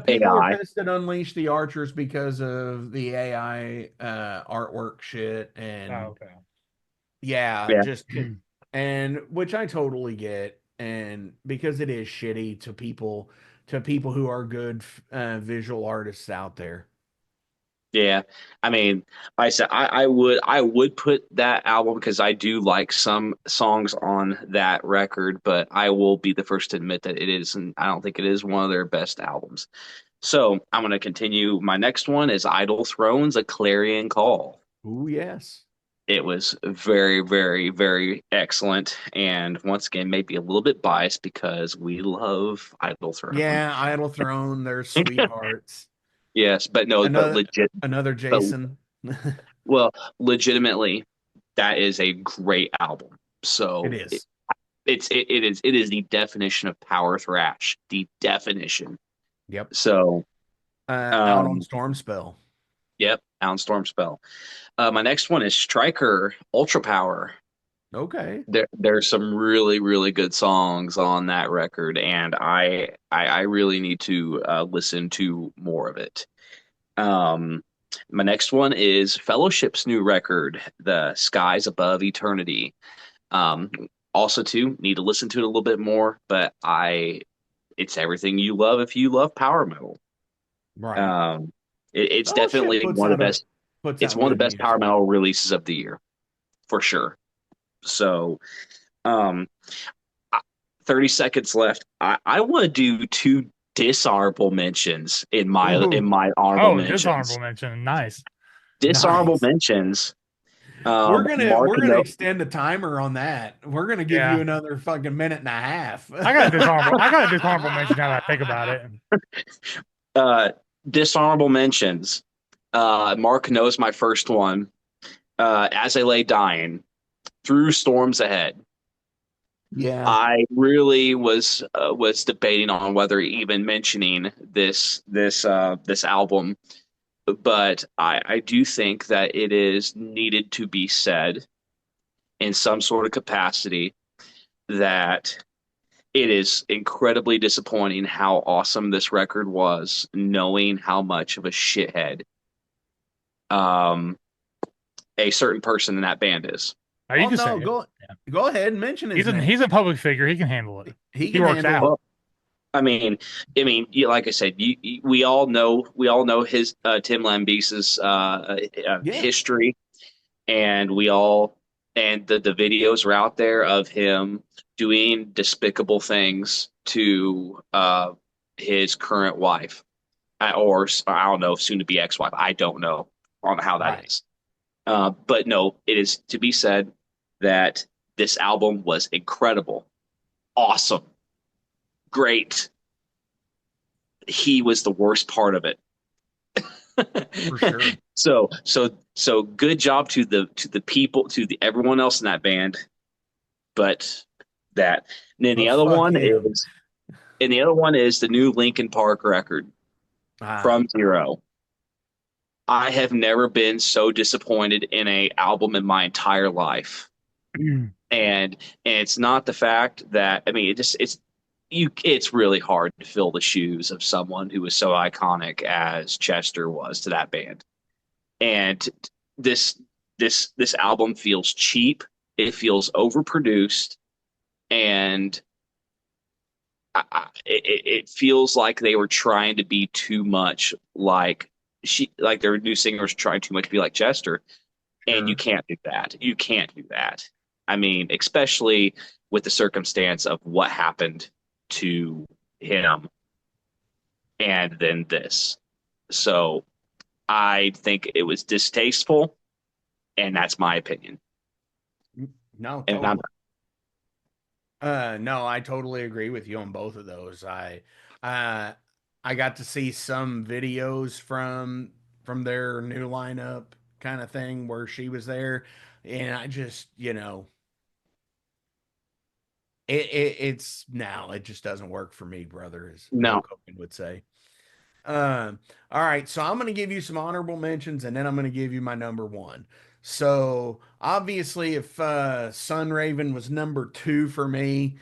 people AI. are pissed at Unleash the Archers because of the AI artwork shit and Oh, okay. yeah, Yeah. just and which I totally get, and because it is shitty to people who are good visual artists out there. Yeah, I mean, like I said I would put that album because I do like some songs on that record, but I will be the first to admit that it isn't. I don't think it is one of their best albums. So I'm going to continue. My next one is Idle Thrones: A Clarion Call. Ooh, yes. It was very, very, very excellent, and once again, maybe a little bit biased because we love Idle Throne. Yeah, Idle Throne, they're sweethearts. Yes, but no, Another another but Jason. well, legitimately, that is a great album. It So is. it is the definition of power thrash, the definition. Yep. So Out on um, Storm Spell. yep, Down Storm Spell. My next one is Striker Ultra Power. Okay. There's some really really good songs on that record, and I really need to listen to more of it. Um, my next one is Fellowship's new record, The Skies Above Eternity. Um, Also too need to listen to it a little bit more, but I it's everything you love if you love power metal. Right. Um, it's Fellowship definitely one of the best. puts It's out one of good the best power music. metal releases of the year for sure. So. Um, 30 seconds left. I want to do two dishonorable mentions in Ooh, my honorable Oh, dishonorable mentions. mention. Nice. Dishonorable nice. mentions. Mark We're gonna no extend the timer on that. We're gonna give you Yeah. another fucking minute and a half. I got a dishonorable mention now that I think about it. uh dishonorable mentions. Mark knows my first one. As I lay dying through storms ahead. Yeah. I really was debating on whether even mentioning this album, but I do think that it is needed to be said in some sort of capacity that it is incredibly disappointing how awesome this record was, knowing how much of a shithead um, a certain person in that band is. Oh, you Oh can no, say it. Yeah. go ahead and mention his name. He's a public figure. He can handle it. He He can works handle it. out. Well, like I said, we all know his Tim Lambese's Yeah. history, and the videos are out there of him doing despicable things to his current wife, or I don't know, soon to be ex-wife. I don't know on how that Right. is. But no, it is to be said that this album was incredible, awesome, great. He was the worst part of it. For sure. So good job to the people everyone else in that band, but that and then But fuck him. the other one is the new Linkin Park record Ah, From Zero. I have never been so disappointed in a album in my entire life. And it's not the fact that I mean it's really hard to fill the shoes of someone who was so iconic as Chester was to that band. And this this album feels cheap, it feels overproduced, and it feels like they were trying to be too much like their new singer was trying too much to be like Chester, and you sure. can't do that. You can't do that. I mean, especially with the circumstance of what happened to him and then this. So I think it was distasteful, and that's my opinion. No, And I'm totally. No, I totally agree with you on both of those. Uh, I got to see some videos from their new lineup kind of thing where she was there, and I just, it's now it just doesn't work for me, brother, as no, Hulk Hogan would say. All right, so I'm going to give you some honorable mentions, and then I'm going to give you my number one. So obviously, if Sun Raven was number two for me,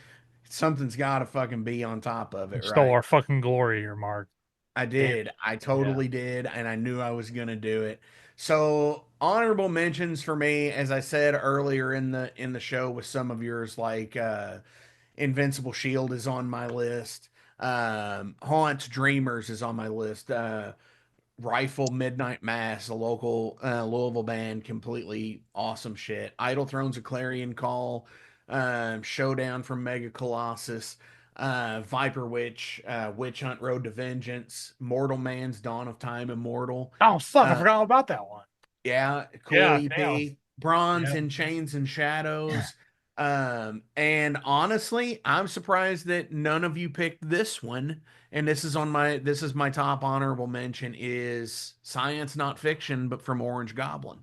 something's got to fucking be on top of You it, stole right? our fucking glory here, Mark. I Damn. did. I Yeah. totally did, and I knew I was gonna do it. So honorable mentions for me, as I said earlier in the show with some of yours, like Invincible Shield is on my list. Haunts Dreamers is on my list. Rifle Midnight Mass, a local Louisville band, completely awesome shit. Idle Thrones of Clarion Call, Showdown from Mega Colossus, Viper Witch, Witch Hunt Road to Vengeance, Mortal Man's Dawn of Time Immortal. Oh fuck, I Uh, forgot all about that one. yeah, cool Yeah, damn. EP. Bronze Yeah. in Chains and Shadows. And honestly, I'm surprised that none of you picked this one. And this is my top honorable mention is Science Not Fiction, but from Orange Goblin.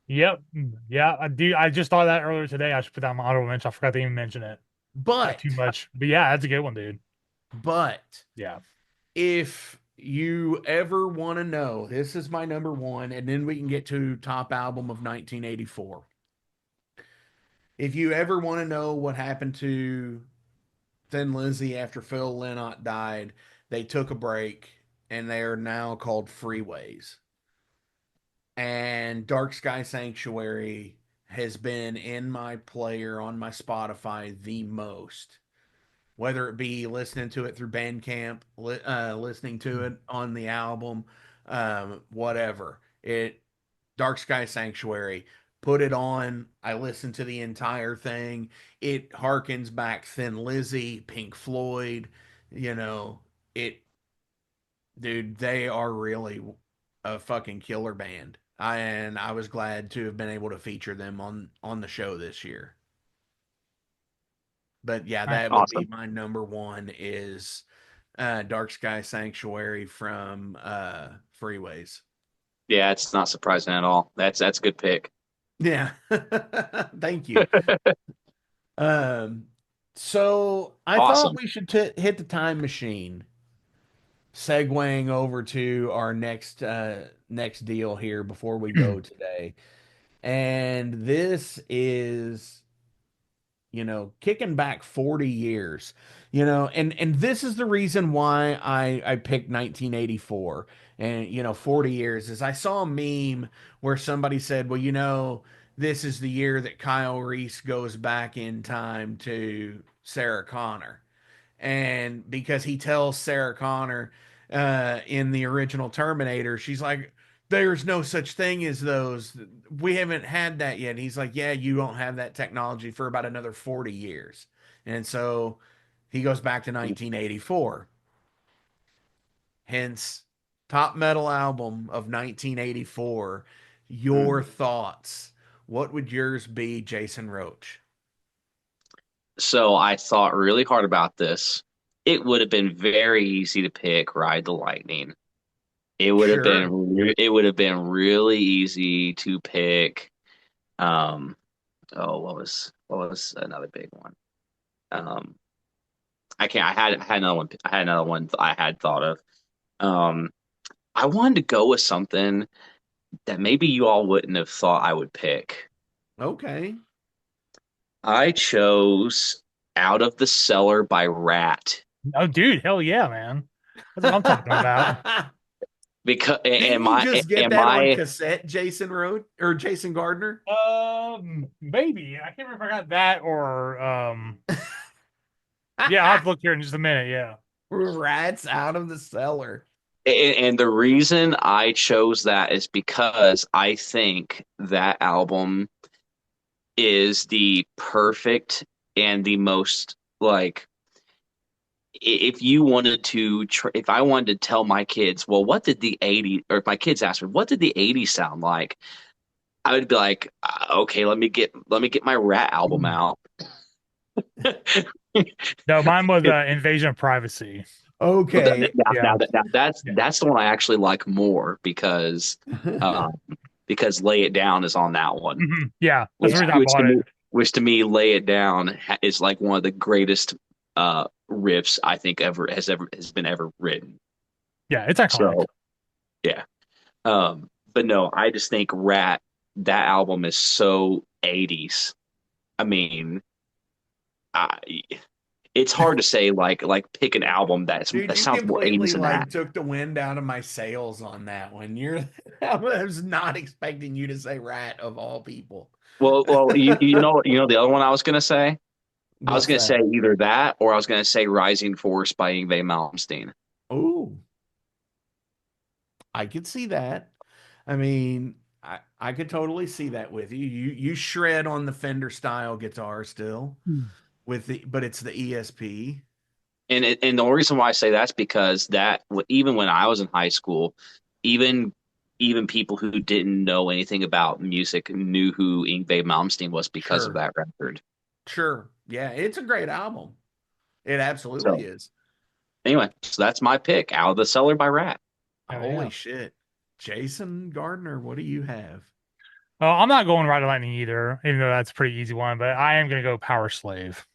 Yep. Yeah, I do. I just thought of that earlier today. I should put that on my honorable mention. I forgot to even mention it. Got too But much. But yeah, that's a good one, dude. but Yeah. if you ever want to know, this is my number one, and then we can get to top album of 1984. If you ever want to know what happened to Thin Lizzy after Phil Lynott died, they took a break and they are now called Freeways. And Dark Sky Sanctuary has been in my player on my Spotify the most. Whether it be listening to it through Bandcamp, listening to it on the album, whatever. Dark Sky Sanctuary. Put it on. I listened to the entire thing. It harkens back Thin Lizzy, Pink Floyd. You know, it, dude, they are really a fucking killer band. And I was glad to have been able to feature them on the show this year. But yeah, Nice. that would be Awesome. my number one is Dark Sky Sanctuary from Freeways. Yeah, it's not surprising at all. That's a good pick. Yeah. Thank you. Um, so I thought Awesome. we should hit the time machine, segueing over to our next deal here before we go today. And this is, kicking back 40 years, and this is the reason why I picked 1984 and 40 years is I saw a meme where somebody said, well, this is the year that Kyle Reese goes back in time to Sarah Connor, and because he tells Sarah Connor in the original Terminator, she's like, "There's no such thing as those. We haven't had that yet." And he's like, "Yeah, you don't have that technology for about another 40 years." And so he goes back to 1984. Hence, top metal album of 1984. Your thoughts? What would yours be, Jason Roach? So I thought really hard about this. It would have been very easy to pick Ride the Lightning. Sure. It would have been really easy to pick um what was another big one? Um I can't I had another one I had thought of. Um I wanted to go with something that maybe you all wouldn't have thought I would pick. Okay. I chose Out of the Cellar by Rat. Oh, dude, hell yeah, man. That's what I'm talking about. Because Didn't and you just get and that on my cassette, Jason Road or Jason Gardner? Maybe. I can't remember if I got that or yeah, I'll have to look here in just a minute. Yeah. Rats out of the cellar. and the reason I chose that is because I think that album is the perfect and the most like if you wanted to if I wanted to tell my kids, well, what did the 80s or if my kids asked me, what did the 80s sound like? I would be like, okay, let me get my Rat album out. No, mine was Invasion of Privacy. Well, Okay. Yeah. Yeah. that's the one I actually like more uh, because Lay It Down is on that one, Yeah. That's the reason I bought it. which to me Lay It Down is like one of the greatest riffs I think has been ever written. Yeah, it's iconic. So yeah, but no, I just think Rat that album is so 80s. I mean, I, it's hard to say like pick an album Dude, that you sounds more 80s completely than that. like took the wind out of my sails on that one. I was not expecting you to say Rat of all people. Well, you know the other one I was gonna say. I was What's gonna say that? either that or I was gonna say Rising Force by Yngwie Malmsteen. Ooh, I could see that. I mean, I could totally see that with you. You shred on the Fender style guitar still with but it's the ESP. And the only reason why I say that's because even when I was in high school, even even people who didn't know anything about music knew who Yngwie Malmsteen was because of Sure, that record. sure. Yeah, it's a great album. It absolutely So is. anyway, so that's my pick, Out of the Cellar by Rat. Hell Holy yeah. shit. Jason Gardner, what do you have? I'm not going Ride the Lightning either, even though that's a pretty easy one, but I am going to go Power Slave.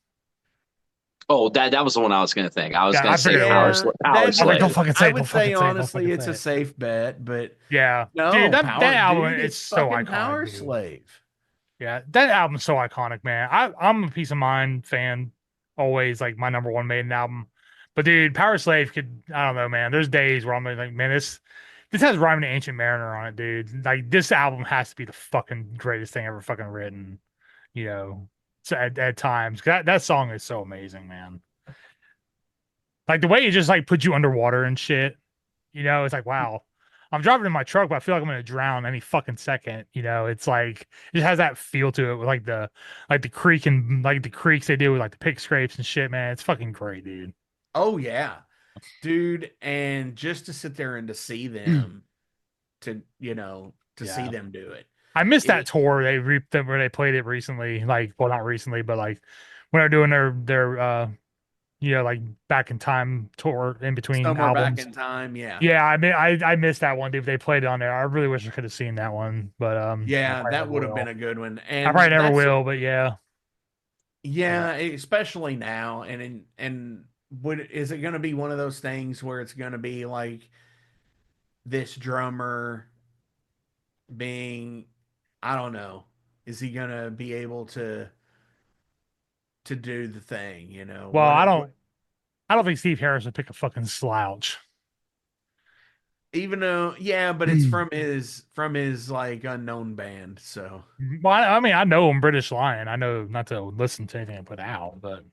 Oh, that was the one I was gonna think. I was Yeah, gonna I say figured it was. Yeah, Power I was like, don't Slave. fucking say I it, would don't fucking say say it, don't honestly fucking it's say a it. safe bet, but Yeah. Dude, no, that Power album dude, is it's so fucking iconic, Power dude. Slave. Yeah, that album's so iconic, man. I'm a Peace of Mind fan, always like my number one Maiden album. But dude, Power Slave could, I don't know, man. There's days where I'm like, man, this has Rhyme the Ancient Mariner on it, dude. Like this album has to be the fucking greatest thing ever fucking written, you know. So at times, that song is so amazing, man. Like the way it just like puts you underwater and shit. It's like, wow. I'm driving in my truck, but I feel like I'm gonna drown any fucking second. It's like it has that feel to it with like the creek and like the creeks they do with like the pick scrapes and shit, man. It's fucking great, dude. Oh yeah. Dude, and just to sit there and to see them to see Yeah. them do it. I missed that It tour where they played it recently. Like, well, not recently, but like when they're doing their like back in time tour in between somewhere back albums. in time, yeah. Yeah, I mean, I missed that one, dude. They played it on there. I really wish I could have seen that one, but I Yeah, probably that never would have been will. a good one. I probably And never that's will, but yeah. yeah, especially now and would is it going to be one of those things where it's going to be like this drummer being I don't know, is he going to be able to do the thing, Well, what I don't think Steve Harris would pick a fucking slouch. even though yeah, but it's from his like unknown band, so Well, I mean, I know I'm British Lion. I know not to listen to anything I put out, but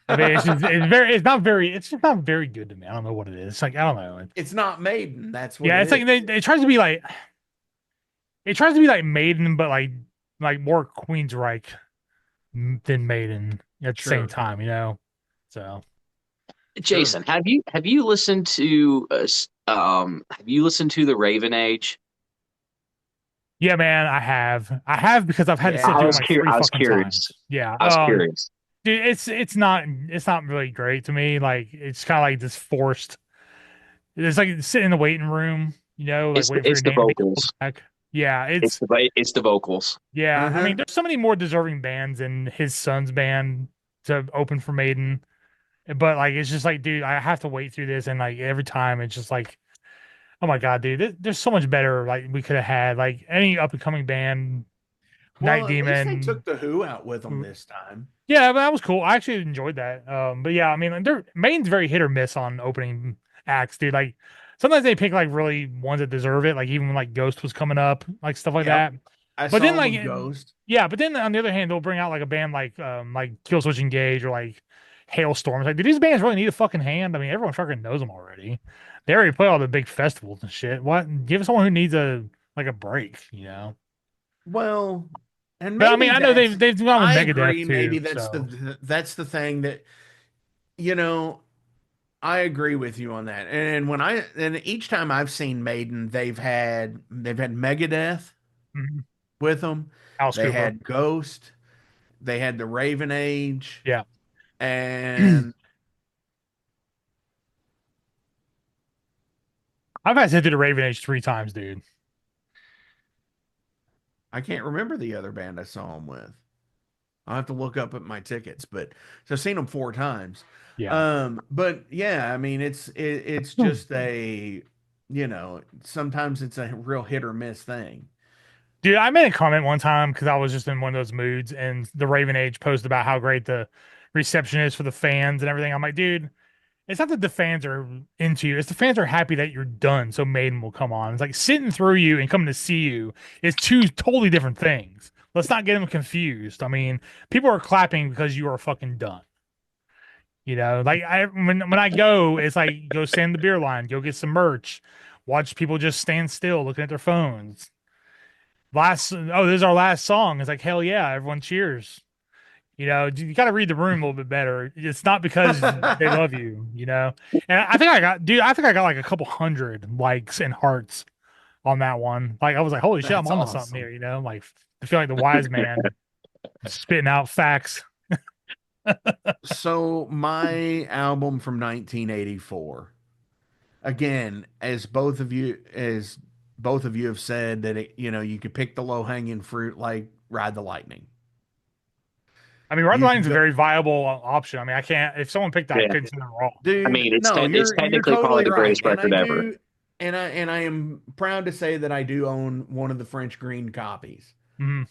I mean, it's just not very good to me. I don't know what it is. It's like I don't know. it's not Maiden, that's what Yeah, it it's like is. it tries to be like Maiden, but like more Queensryche than Maiden at the same Sure. time. So Sure. Jason, have you listened to have you listened to the Raven Age? yeah, man, I have because I've had to sit Yeah. through it like three I was fucking curious. times. Yeah, I was curious. dude, it's not really great to me. Like it's kind of like this forced. It's like sitting in the waiting room, like waiting for your It's the name to be called vocals. back. Yeah, It's the vocals. yeah. I mean, Uh-huh. there's so many more deserving bands than his son's band to open for Maiden, but like it's just like, dude, I have to wait through this, and like every time it's just like, oh my god, dude, there's so much better like we could have had like any up and coming band, Well, Night at least they Demon. took the Who out with them this time. Yeah, but that was cool. I actually enjoyed that. But yeah, I mean, like, they're Maine's very hit or miss on opening acts, dude. Like sometimes they pick like really ones that deserve it, like even when like Ghost was coming up, like stuff like Yep. that. I But saw then them like with Ghost. yeah, but then on the other hand, they'll bring out like a band like Killswitch Engage or like Hailstorms. Like, do these bands really need a fucking hand? I mean, everyone fucking knows them already. They already play all the big festivals and shit. What? Give someone who needs a break. Well, and But I mean, maybe I know that's they've gone with I Megadeth agree. Maybe too. that's So the thing that you know, I agree with you on that. And each time I've seen Maiden, they've had Megadeth mhm. with them. Alice They Cooper. had Ghost, they had the Raven Age, Yeah. and I've had to do the Raven Age 3 times, dude. I can't remember the other band I saw them with. I'll have to look up at my tickets, but so I've seen them 4 times. Yeah. But yeah, I mean it's just sometimes it's a real hit or miss thing. Dude, I made a comment one time because I was just in one of those moods, and the Raven Age posted about how great the reception is for the fans and everything. I'm like, dude, it's not that the fans are into you; it's the fans are happy that you're done. So Maiden will come on. It's like sitting through you and coming to see you is two totally different things. Let's not get them confused. I mean, people are clapping because you are fucking done. Like when I go, it's like go stand in the beer line, go get some merch, watch people just stand still looking at their phones. This is our last song. It's like hell yeah, everyone cheers. You got to read the room a little bit better. It's not because they love you. And I think I got like a couple hundred likes and hearts on that one. Like I was like, holy shit, I'm That's onto something awesome. here. Like I feel like the wise man spitting out facts. So my album from 1984, again, as both of you have said that you could pick the low hanging fruit like Ride the Lightning. I mean, Red You Line's could a go, very viable option. I mean, I can't. If someone picked that, I Yeah. couldn't say they're wrong. I dude. mean, No, it's you're technically probably totally the right, greatest and I record ever. do, and I am proud to say that I do own one of the French Green copies. Mhm.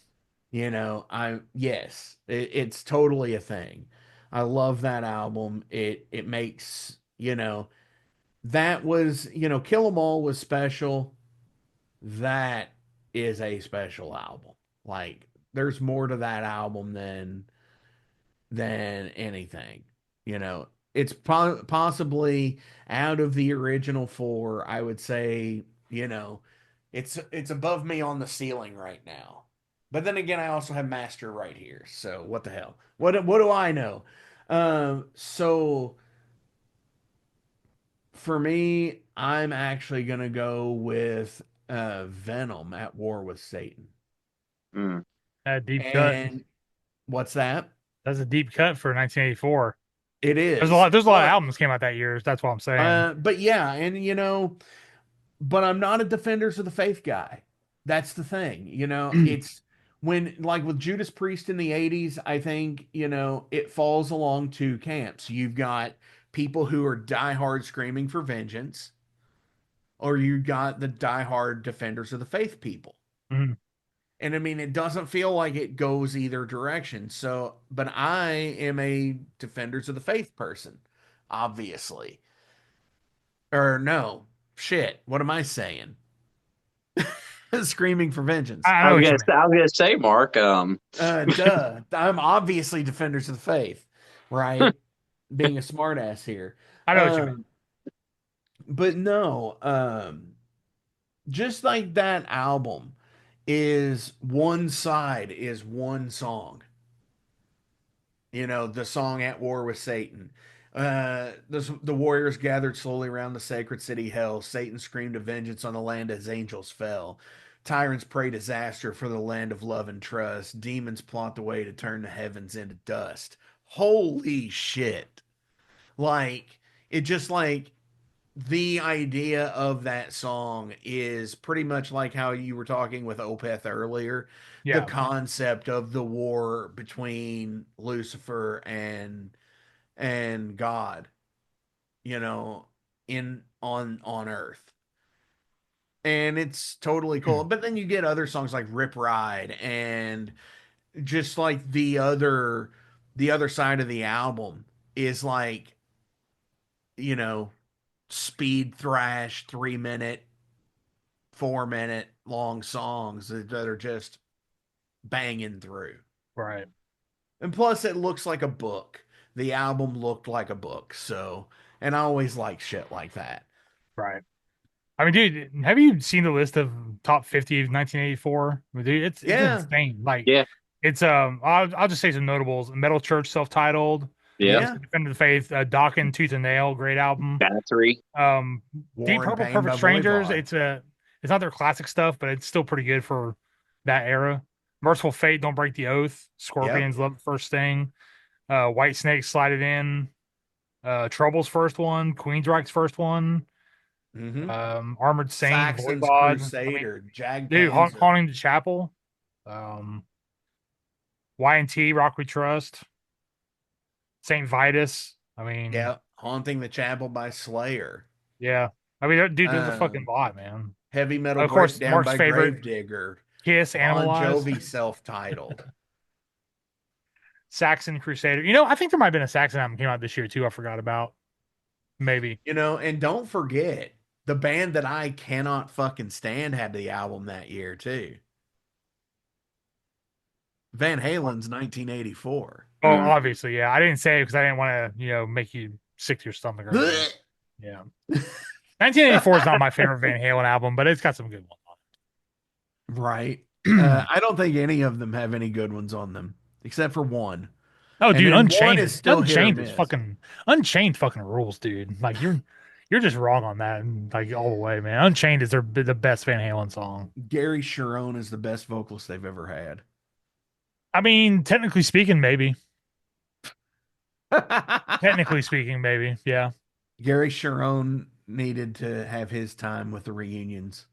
Yes, it's totally a thing. I love that album. It makes that was Kill 'Em All was special. That is a special album. Like there's more to that album than anything. It's possibly out of the original four. I would say it's above me on the ceiling right now. But then again, I also have Master right here. So what the hell? What do I know? So for me, I'm actually gonna go with Venom at War with Satan. Mm. That deep cut. And what's that? That's a deep cut for 1984. It There's a is. lot. There's a lot of But albums came out that year. That's what I'm saying. but yeah, and but I'm not a Defenders of the Faith guy. That's the thing. It's when like with Judas Priest in the 80s, I think, it falls along two camps. You've got people who are diehard screaming for vengeance, or you got the diehard Defenders of the Faith people. Mhm. And I mean, it doesn't feel like it goes either direction. So, but I am a Defenders of the Faith person, obviously. Or no, shit. What am I saying? Screaming for vengeance. I know what you mean. I was gonna say, Mark. Duh. I'm obviously Defenders of the Faith, right? Being a smartass here. I know what you mean. Um, but no, just like that album is one side is one song. The song At War with Satan. The warriors gathered slowly around the sacred city hell. Satan screamed of vengeance on the land as angels fell. Tyrants pray disaster for the land of love and trust. Demons plot the way to turn the heavens into dust. Holy shit. Like, it just like the idea of that song is pretty much like how you were talking with Opeth earlier. The Yeah. concept of the war between Lucifer and God, you know, in on Earth. And it's totally cool. But then you get other songs like Rip Ride and just like the other side of the album is like, you know, speed thrash 3 minute, 4 minute long songs that are just banging through. Right. And plus, it looks like a book. The album looked like a book. So, and I always like shit like that. Right. I mean, dude, have you seen the list of top 50 of 1984? Dude, it's Yeah. insane. Like, Yeah, it's I'll just say some notables: Metal Church, self-titled, yeah. Yeah. Defender of the Faith, Dokken, Tooth and Nail, great album. Battery. Um, War Deep and Purple, Pain Perfect by Strangers. Voivod. It's not their classic stuff, but it's still pretty good for that era. Merciful Fate, Don't Break the Oath. Yep. Scorpions, Love at First Thing. White Snake, Slide It In. Trouble's first one. Queensryche's first one. Mm-hmm. Armored Saint, Saxon's Voivod. I mean, Crusader, Jag dude, Panzer. Haunting the Chapel. Um, Y&T, Rock We Trust. Saint Vitus. I mean, Yeah. Haunting the Chapel by Slayer. yeah. I mean, dude, there's a fucking Um, lot, man. Heavy Metal Of course, Breakdown Mark's by favorite, Gravedigger. Kiss, Bon Animalize. Jovi self-titled. Saxon Crusader. I think there might have been a Saxon album came out this year too. I forgot about. Maybe. And don't forget the band that I cannot fucking stand had the album that year too. Van Halen's 1984. Oh, obviously, yeah. I didn't say it because I didn't want to, make you sick to your stomach or anything. Yeah. 1984 is not my favorite Van Halen album, but it's got some good ones on Right. it. I don't think any of them have any good ones on them, except for one. Oh, And dude, then Unchained one is still hit or Unchained is miss. Unchained fucking rules, dude. Like you're just wrong on that, and like all the way, man. Unchained is the best Van Halen song. Gary Sharon is the best vocalist they've ever had. I mean, technically speaking, maybe. Technically speaking, maybe. Yeah. Gary Sharon needed to have his time with the reunions.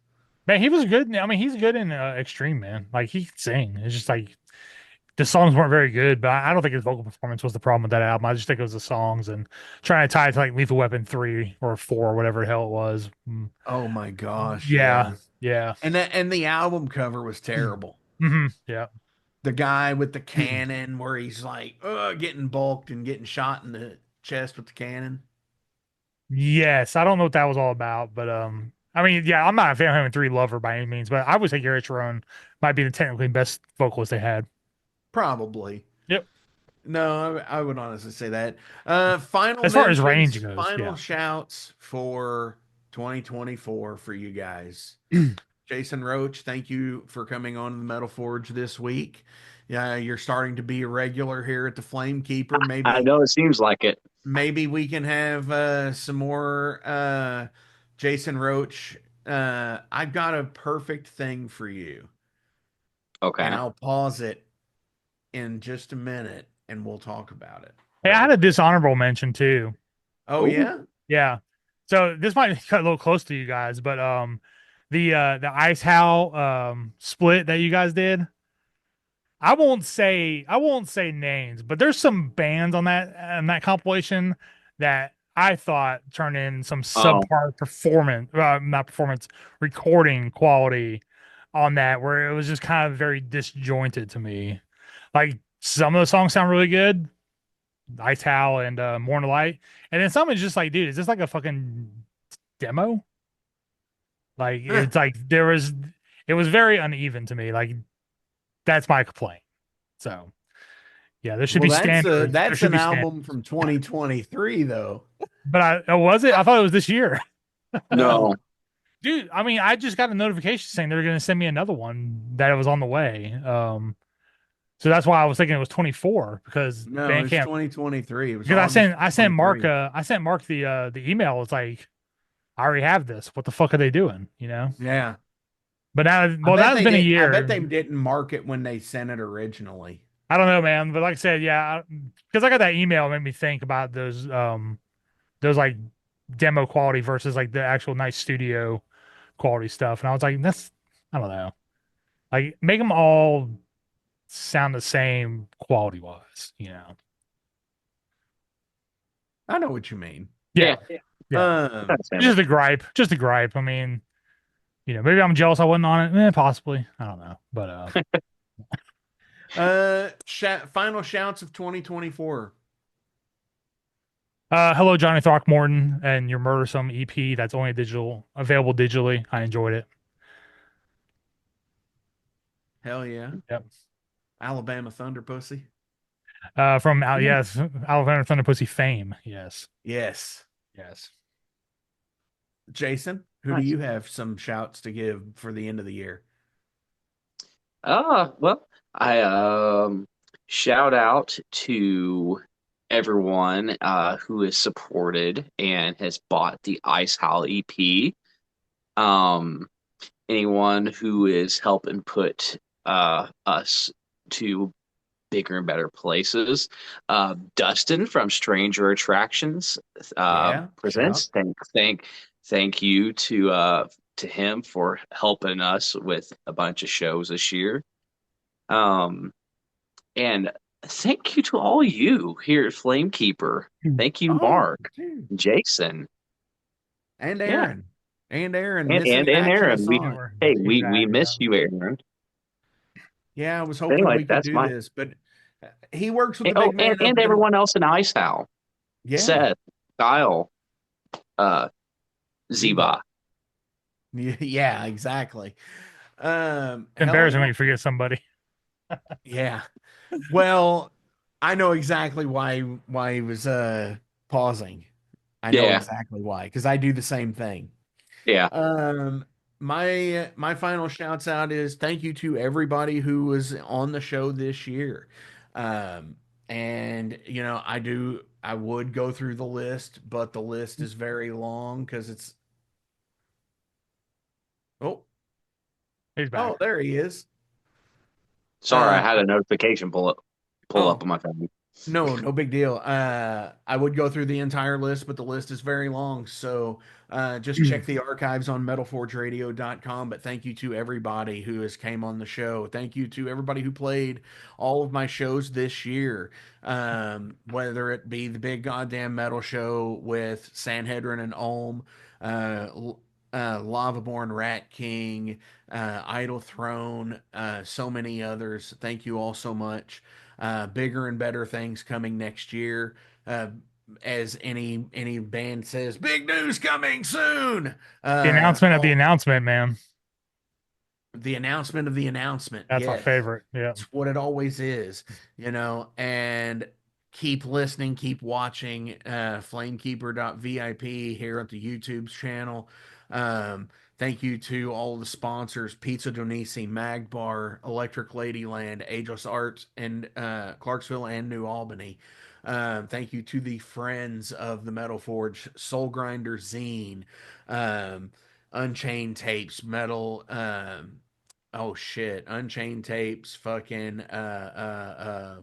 Man, he was good. I mean, he's good in Extreme, man. Like he can sing. It's just like the songs weren't very good, but I don't think his vocal performance was the problem with that album. I just think it was the songs and trying to tie it to like Lethal Weapon 3 or 4 or whatever the hell it was. Oh my gosh. Yeah. Yeah. And the album cover was terrible. Yeah. The guy with the cannon where he's like getting bulked and getting shot in the chest with the cannon. Yes. I don't know what that was all about, but I mean, yeah, I'm not a Van Halen 3 lover by any means, but I would say Gary Cherone might be the technically best vocalist they had. Probably. Yep. No, I would honestly say that. Final as far as range mentions, goes, final yeah. shouts for 2024 for you guys. Jason Roach, thank you for coming on the Metal Forge this week. Yeah, you're starting to be a regular here at the Flamekeeper. Maybe I know it seems like it. maybe we can have some more Jason Roach. I've got a perfect thing for you. Okay. And I'll pause it in just a minute and we'll talk about it. Hey, I had a dishonorable mention too. Oh, yeah? Yeah. So this might cut a little close to you guys, but the Ice Howl split that you guys did. I won't say names, but there's some bands on that compilation that I thought turned in some subpar not performance, recording quality on that, where it was just kind of very disjointed to me. Like some of the songs sound really good, Ice Howl and More in the Light, and then some is just like, dude, is this like a fucking demo? Like it's like it was very uneven to me. Like that's my complaint. So yeah, there should be standards. That's an album from 2023 though. But was it? I thought it was this year. No. Dude, I mean, I just got a notification saying they're going to send me another one that it was on the way. So that's why I was thinking it was 24 because no, it's 2023. It was because I sent Mark the email. It's like, I already have this. What the fuck are they doing? Yeah. But now, well, that's been a year. I bet they didn't mark it when they sent it originally. I don't know, man. But like I said, yeah, because I got that email, it made me think about those like demo quality versus like the actual nice studio quality stuff, and I was like, I don't know, like make them all sound the same quality wise, I know what you mean. Yeah. Just a gripe. I mean, maybe I'm jealous I wasn't on it. Possibly. I don't know. But final shouts of 2024. Hello, Johnny Throckmorton and your Murdersome EP. That's only available digitally. I enjoyed it. Hell yeah. Yep. Alabama Thunder Pussy. Yes, Alabama Thunder Pussy fame. Yes. Jason, who do you have some shouts to give for the end of the year? Well, I shout out to everyone who has supported and has bought the Ice Howl EP. Anyone who is helping put us to bigger and better places. Dustin from Stranger Attractions presents. Thank you to him for helping us with a bunch of shows this year. And thank you to all you here at Flamekeeper. Thank you, Mark, Jason, and Aaron. And Aaron. And Aaron. We miss you, Aaron. Yeah, I was hoping we could do this, but He works with the Oh, big man and up in, everyone else in Ice Howl. yeah. Seth, Kyle, Ziba. Yeah, exactly. Hell Embarrassing yeah. when you forget somebody. Yeah. Well, I know exactly why he was pausing. I know Yeah, exactly why, because I do the same thing. yeah. Um, my final shouts out is thank you to everybody who was on the show this year. Um, and I would go through the list, but the list is very long because it's oh He's back. oh there he is. Sorry, I Uh had a notification pull up oh on my phone. No big deal. I would go through the entire list, but the list is very long. So just check the archives on metalforgeradio.com. But thank you to everybody who has came on the show. Thank you to everybody who played all of my shows this year. Whether it be the big goddamn metal show with Sanhedrin and Ulm, Lavaborn, Rat King, Idle Throne, so many others. Thank you all so much. Bigger and better things coming next year. As any band says, big news coming soon. The announcement of the announcement, man. The announcement of the announcement. That's my Yes, favorite. Yeah. it's what it always is, and keep listening, keep watching flamekeeper.vip here at the YouTube channel. Thank you to all the sponsors: Pizza Donisi, Magbar, Electric Ladyland, Ageless Arts, and Clarksville and New Albany. Thank you to the friends of the Metal Forge: Soul Grinder Zine, Unchained Tapes, Metal. Oh shit, Unchained Tapes, fucking I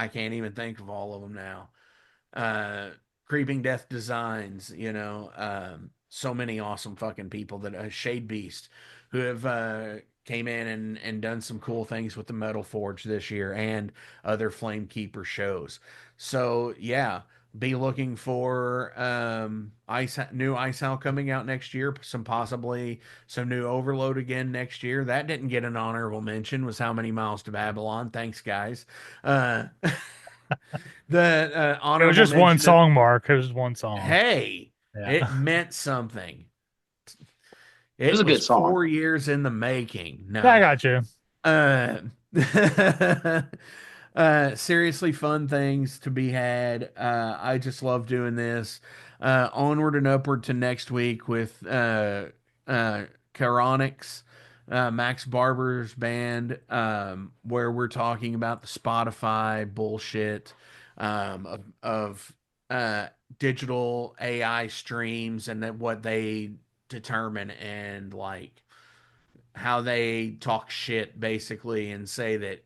can't even think of all of them now. Creeping Death Designs, so many awesome fucking people that Shade Beast who have came in and done some cool things with the Metal Forge this year and other Flamekeeper shows. So yeah, be looking for new Ice Howl coming out next year, possibly some new Overload again next year. That didn't get an honorable mention, was How Many Miles to Babylon. Thanks guys. The It honorable was just one mention song, Mark. It was just one song. hey, Yeah. it meant something. It was a good song. 4 years in the making. No, I got you. uh, seriously fun things to be had. I just love doing this. Onward and upward to next week with Charonix, Max Barber's band, where we're talking about the Spotify bullshit of digital AI streams and that what they determine and like how they talk shit basically and say that,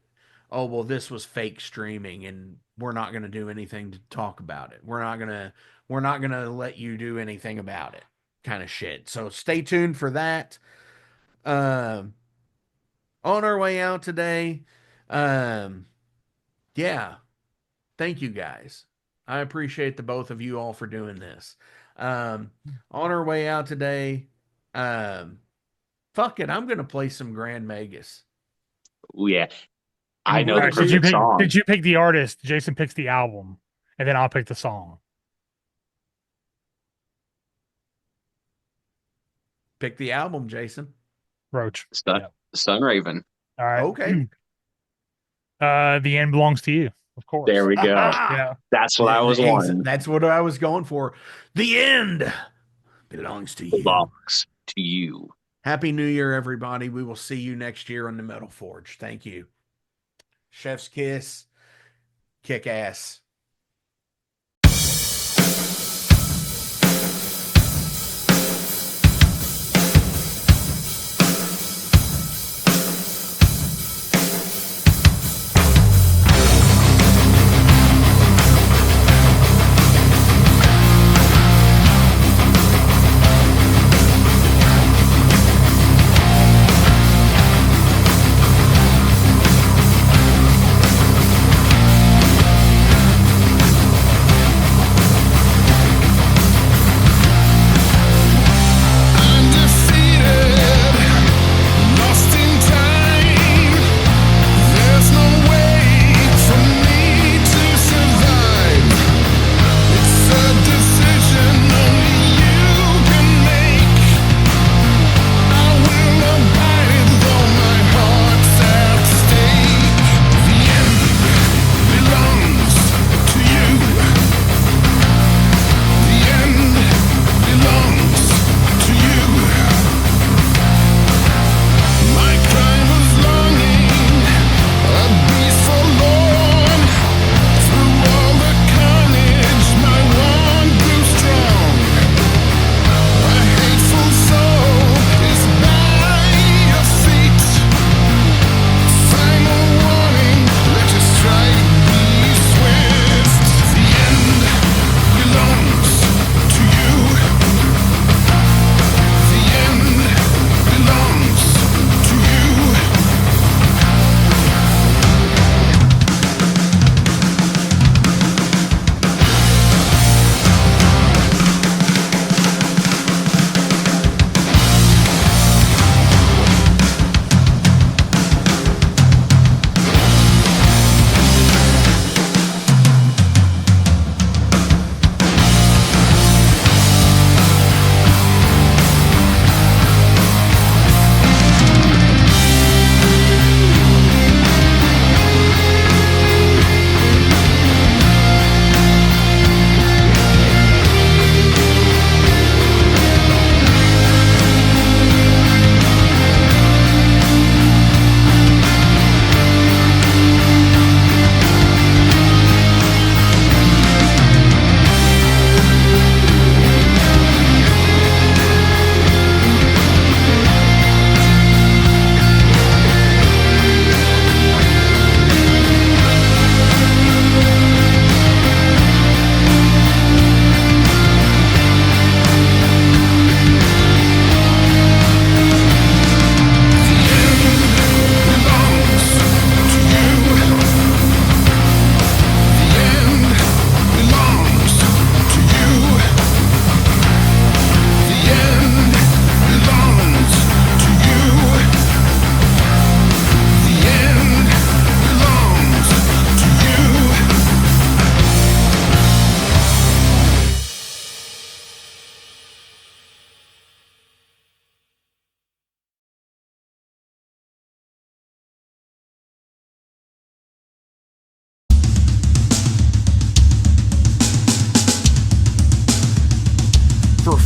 oh well, this was fake streaming and we're not going to do anything to talk about it. We're not going to let you do anything about it, kind of shit. So stay tuned for that. On our way out today, yeah, thank you guys. I appreciate the both of you all for doing this. On our way out today, fuck it, I'm gonna play some Grand Magus. Oh, yeah. I know All the right, did you perfect pick? song. Did you pick the artist? Jason picks the album, and then I'll pick the song. Pick the album, Jason. Roach. Sun, Yep. Sunraven. All right. Okay. The end belongs to you, of course. There we go. Yeah. That's what I was wanting. That's what I was going for. The end belongs to you. Belongs to you. Happy New Year, everybody. We will see you next year on the Metal Forge. Thank you. Chef's kiss. Kick ass.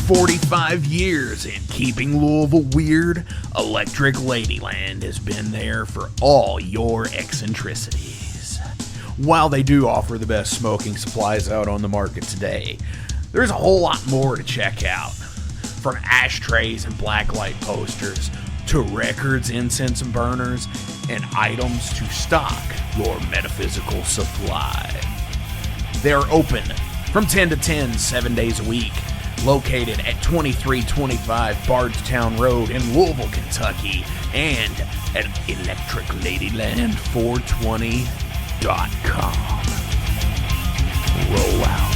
45 years in keeping Louisville weird, Electric Ladyland has been there for all your eccentricities. While they do offer the best smoking supplies out on the market today, there's a whole lot more to check out. From ashtrays and blacklight posters, to records, incense and burners, and items to stock your metaphysical supply. They're open from 10 to 10, 7 days a week, located at 2325 Bardstown Road in Louisville, Kentucky, and at electricladyland420.com. Roll out.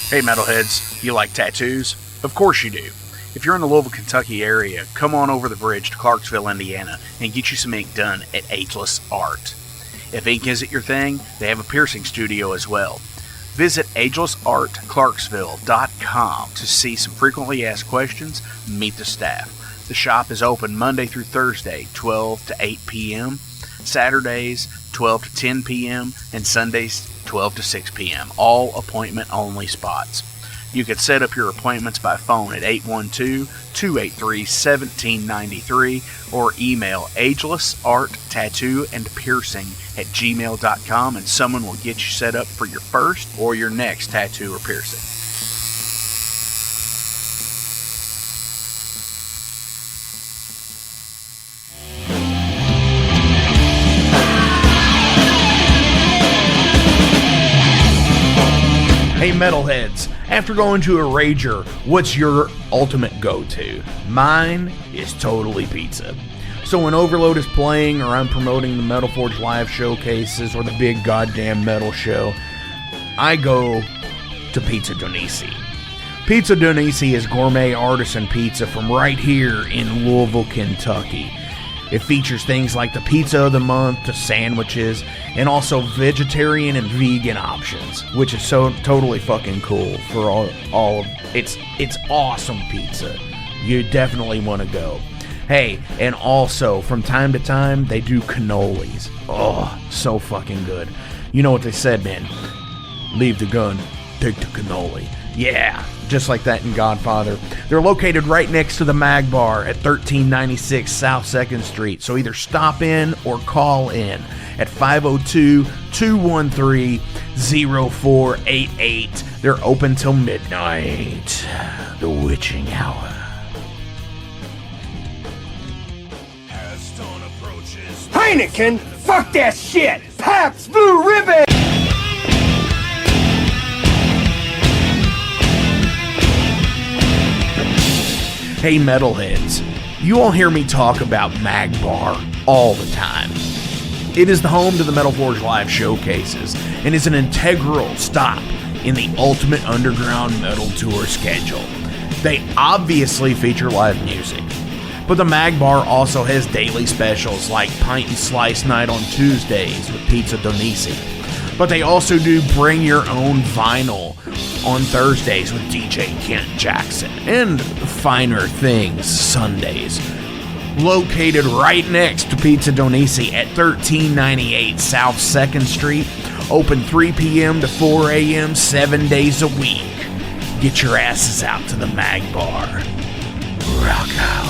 Hey metalheads, you like tattoos? Of course you do. If you're in the Louisville, Kentucky area, come on over the bridge to Clarksville, Indiana, and get you some ink done at Ageless Art. If ink isn't your thing, they have a piercing studio as well. Visit agelessartclarksville.com to see some frequently asked questions, meet the staff. The shop is open Monday through Thursday, 12 to 8 p.m., Saturdays, 12 to 10 p.m., and Sundays, 12 to 6 p.m., all appointment-only spots. You can set up your appointments by phone at 812-283-1793 or email agelessarttattooandpiercing@gmail.com, and someone will get you set up for your first or your next tattoo or piercing. Hey metalheads, after going to a rager, what's your ultimate go-to? Mine is totally pizza. So when Overload is playing, or I'm promoting the Metal Forge live showcases, or the big goddamn metal show, I go to Pizza Donisi. Pizza Donisi is gourmet artisan pizza from right here in Louisville, Kentucky. It features things like the pizza of the month, the sandwiches, and also vegetarian and vegan options, which is so totally fucking cool for all of it's awesome pizza. You definitely want to go. Hey, and also from time to time they do cannolis. Oh, so fucking good. You know what they said, man? Leave the gun, take the cannoli. Yeah, just like that in Godfather. They're located right next to the Mag Bar at 1396 South 2nd Street. So either stop in or call in at 502-213-0488. They're open till midnight. The witching hour. Heineken, fuck that shit! Pabst Blue Ribbon! Hey metalheads, you all hear me talk about Mag Bar all the time. It is the home to the Metal Forge live showcases and is an integral stop in the ultimate underground metal tour schedule. They obviously feature live music, but the Mag Bar also has daily specials like Pint and Slice Night on Tuesdays with Pizza Donisi. But they also do Bring Your Own Vinyl on Thursdays with DJ Kent Jackson, and Finer Things Sundays. Located right next to Pizza Donisi at 1398 South 2nd Street, open 3 p.m. to 4 a.m. 7 days a week. Get your asses out to the Mag Bar. Rock out.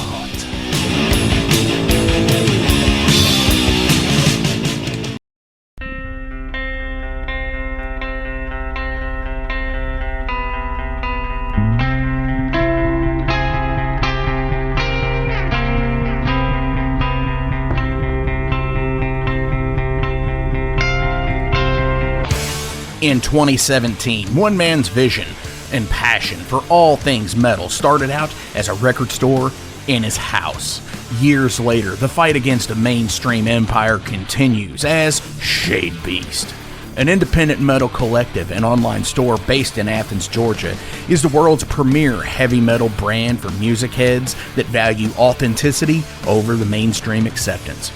In 2017, one man's vision and passion for all things metal started out as a record store in his house. Years later, the fight against a mainstream empire continues as Shade Beast. An independent metal collective and online store based in Athens, Georgia, is the world's premier heavy metal brand for music heads that value authenticity over the mainstream acceptance.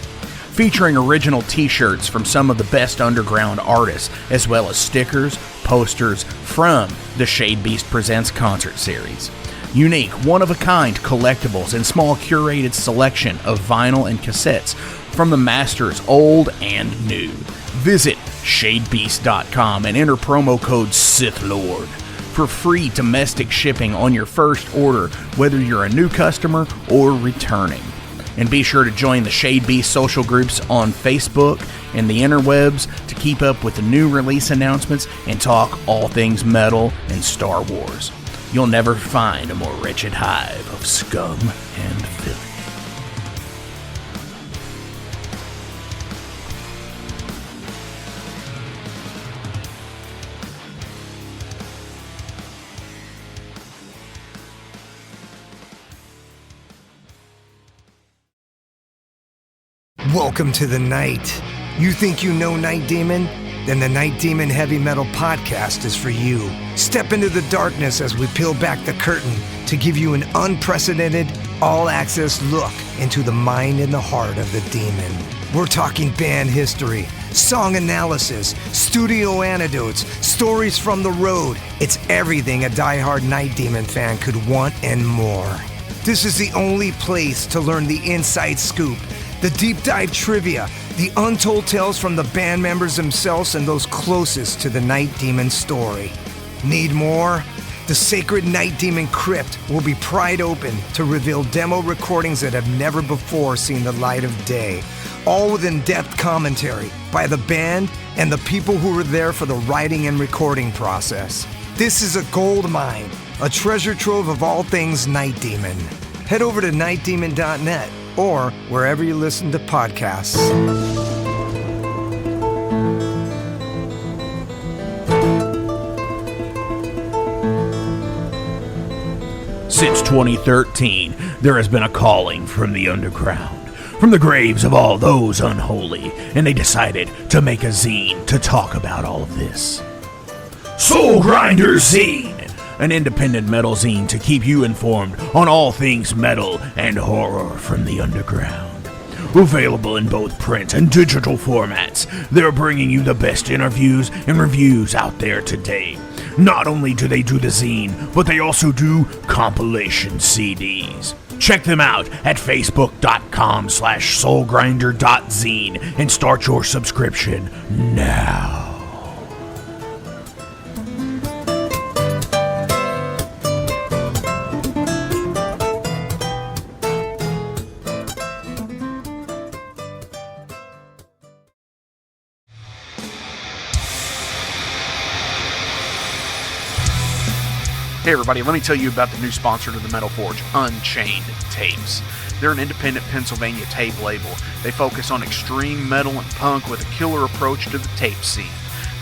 featuring original t-shirts from some of the best underground artists, as well as stickers, posters from the Shade Beast Presents concert series. Unique, one-of-a-kind collectibles and small curated selection of vinyl and cassettes from the masters old and new. Visit shadebeast.com and enter promo code SithLord for free domestic shipping on your first order, whether you're a new customer or returning. And be sure to join the Shade Beast social groups on Facebook and the interwebs to keep up with the new release announcements and talk all things metal and Star Wars. You'll never find a more wretched hive of scum and filth. Welcome to the night. You think you know Night Demon? Then the Night Demon Heavy Metal Podcast is for you. Step into the darkness as we peel back the curtain to give you an unprecedented, all-access look into the mind and the heart of the demon. We're talking band history, song analysis, studio anecdotes, stories from the road. It's everything a diehard Night Demon fan could want and more. This is the only place to learn the inside scoop, the deep dive trivia, the untold tales from the band members themselves and those closest to the Night Demon story. Need more? The Sacred Night Demon Crypt will be pried open to reveal demo recordings that have never before seen the light of day, all with in-depth commentary by the band and the people who were there for the writing and recording process. This is a gold mine, a treasure trove of all things Night Demon. Head over to nightdemon.net or wherever you listen to podcasts. Since 2013, there has been a calling from the underground, from the graves of all those unholy, and they decided to make a zine to talk about all of this. Soul Grinder Zine! An independent metal zine to keep you informed on all things metal and horror from the underground. Available in both print and digital formats, they're bringing you the best interviews and reviews out there today. Not only do they do the zine, but they also do compilation CDs. Check them out at facebook.com/soulgrinder.zine and start your subscription now. Hey everybody, let me tell you about the new sponsor to the Metal Forge, Unchained Tapes. They're an independent Pennsylvania tape label. They focus on extreme metal and punk with a killer approach to the tape scene.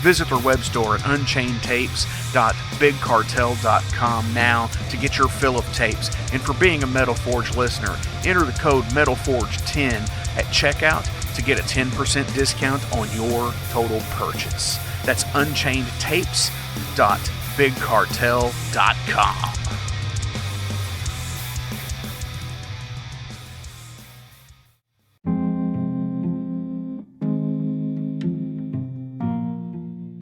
Visit their web store at unchainedtapes.bigcartel.com now to get your fill of tapes. And for being a Metal Forge listener, enter the code METALFORGE10 at checkout to get a 10% discount on your total purchase. That's unchainedtapes.bigcartel.com.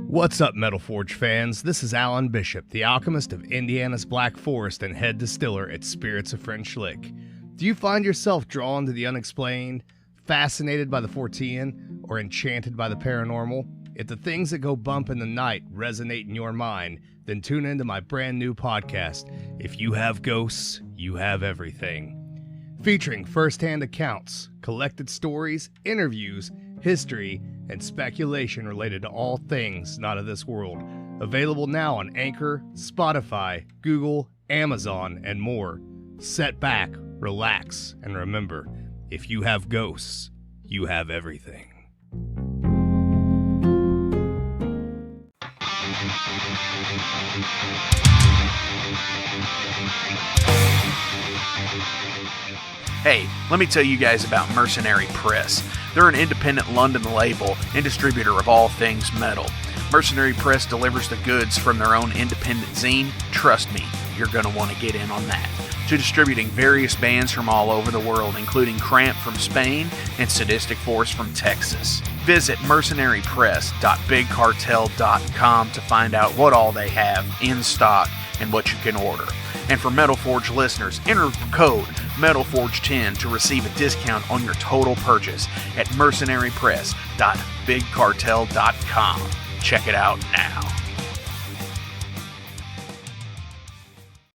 What's up, Metal Forge fans? This is Alan Bishop, the alchemist of Indiana's Black Forest and head distiller at Spirits of French Lick. Do you find yourself drawn to the unexplained, fascinated by the Fortean, or enchanted by the paranormal? If the things that go bump in the night resonate in your mind, then tune into my brand new podcast, If You Have Ghosts, You Have Everything. Featuring first-hand accounts, collected stories, interviews, history, and speculation related to all things not of this world. Available now on Anchor, Spotify, Google, Amazon, and more. Set back, relax, and remember, if you have ghosts, you have everything. Hey, let me tell you guys about Mercenary Press. They're an independent London label and distributor of all things metal. Mercenary Press delivers the goods from their own independent zine. Trust me, you're going to want to get in on that. to distributing various bands from all over the world, including Cramp from Spain and Sadistic Force from Texas. Visit mercenarypress.bigcartel.com to find out what all they have in stock and what you can order. And for Metal Forge listeners, enter code METALFORGE10 to receive a discount on your total purchase at mercenarypress.bigcartel.com. Check it out now.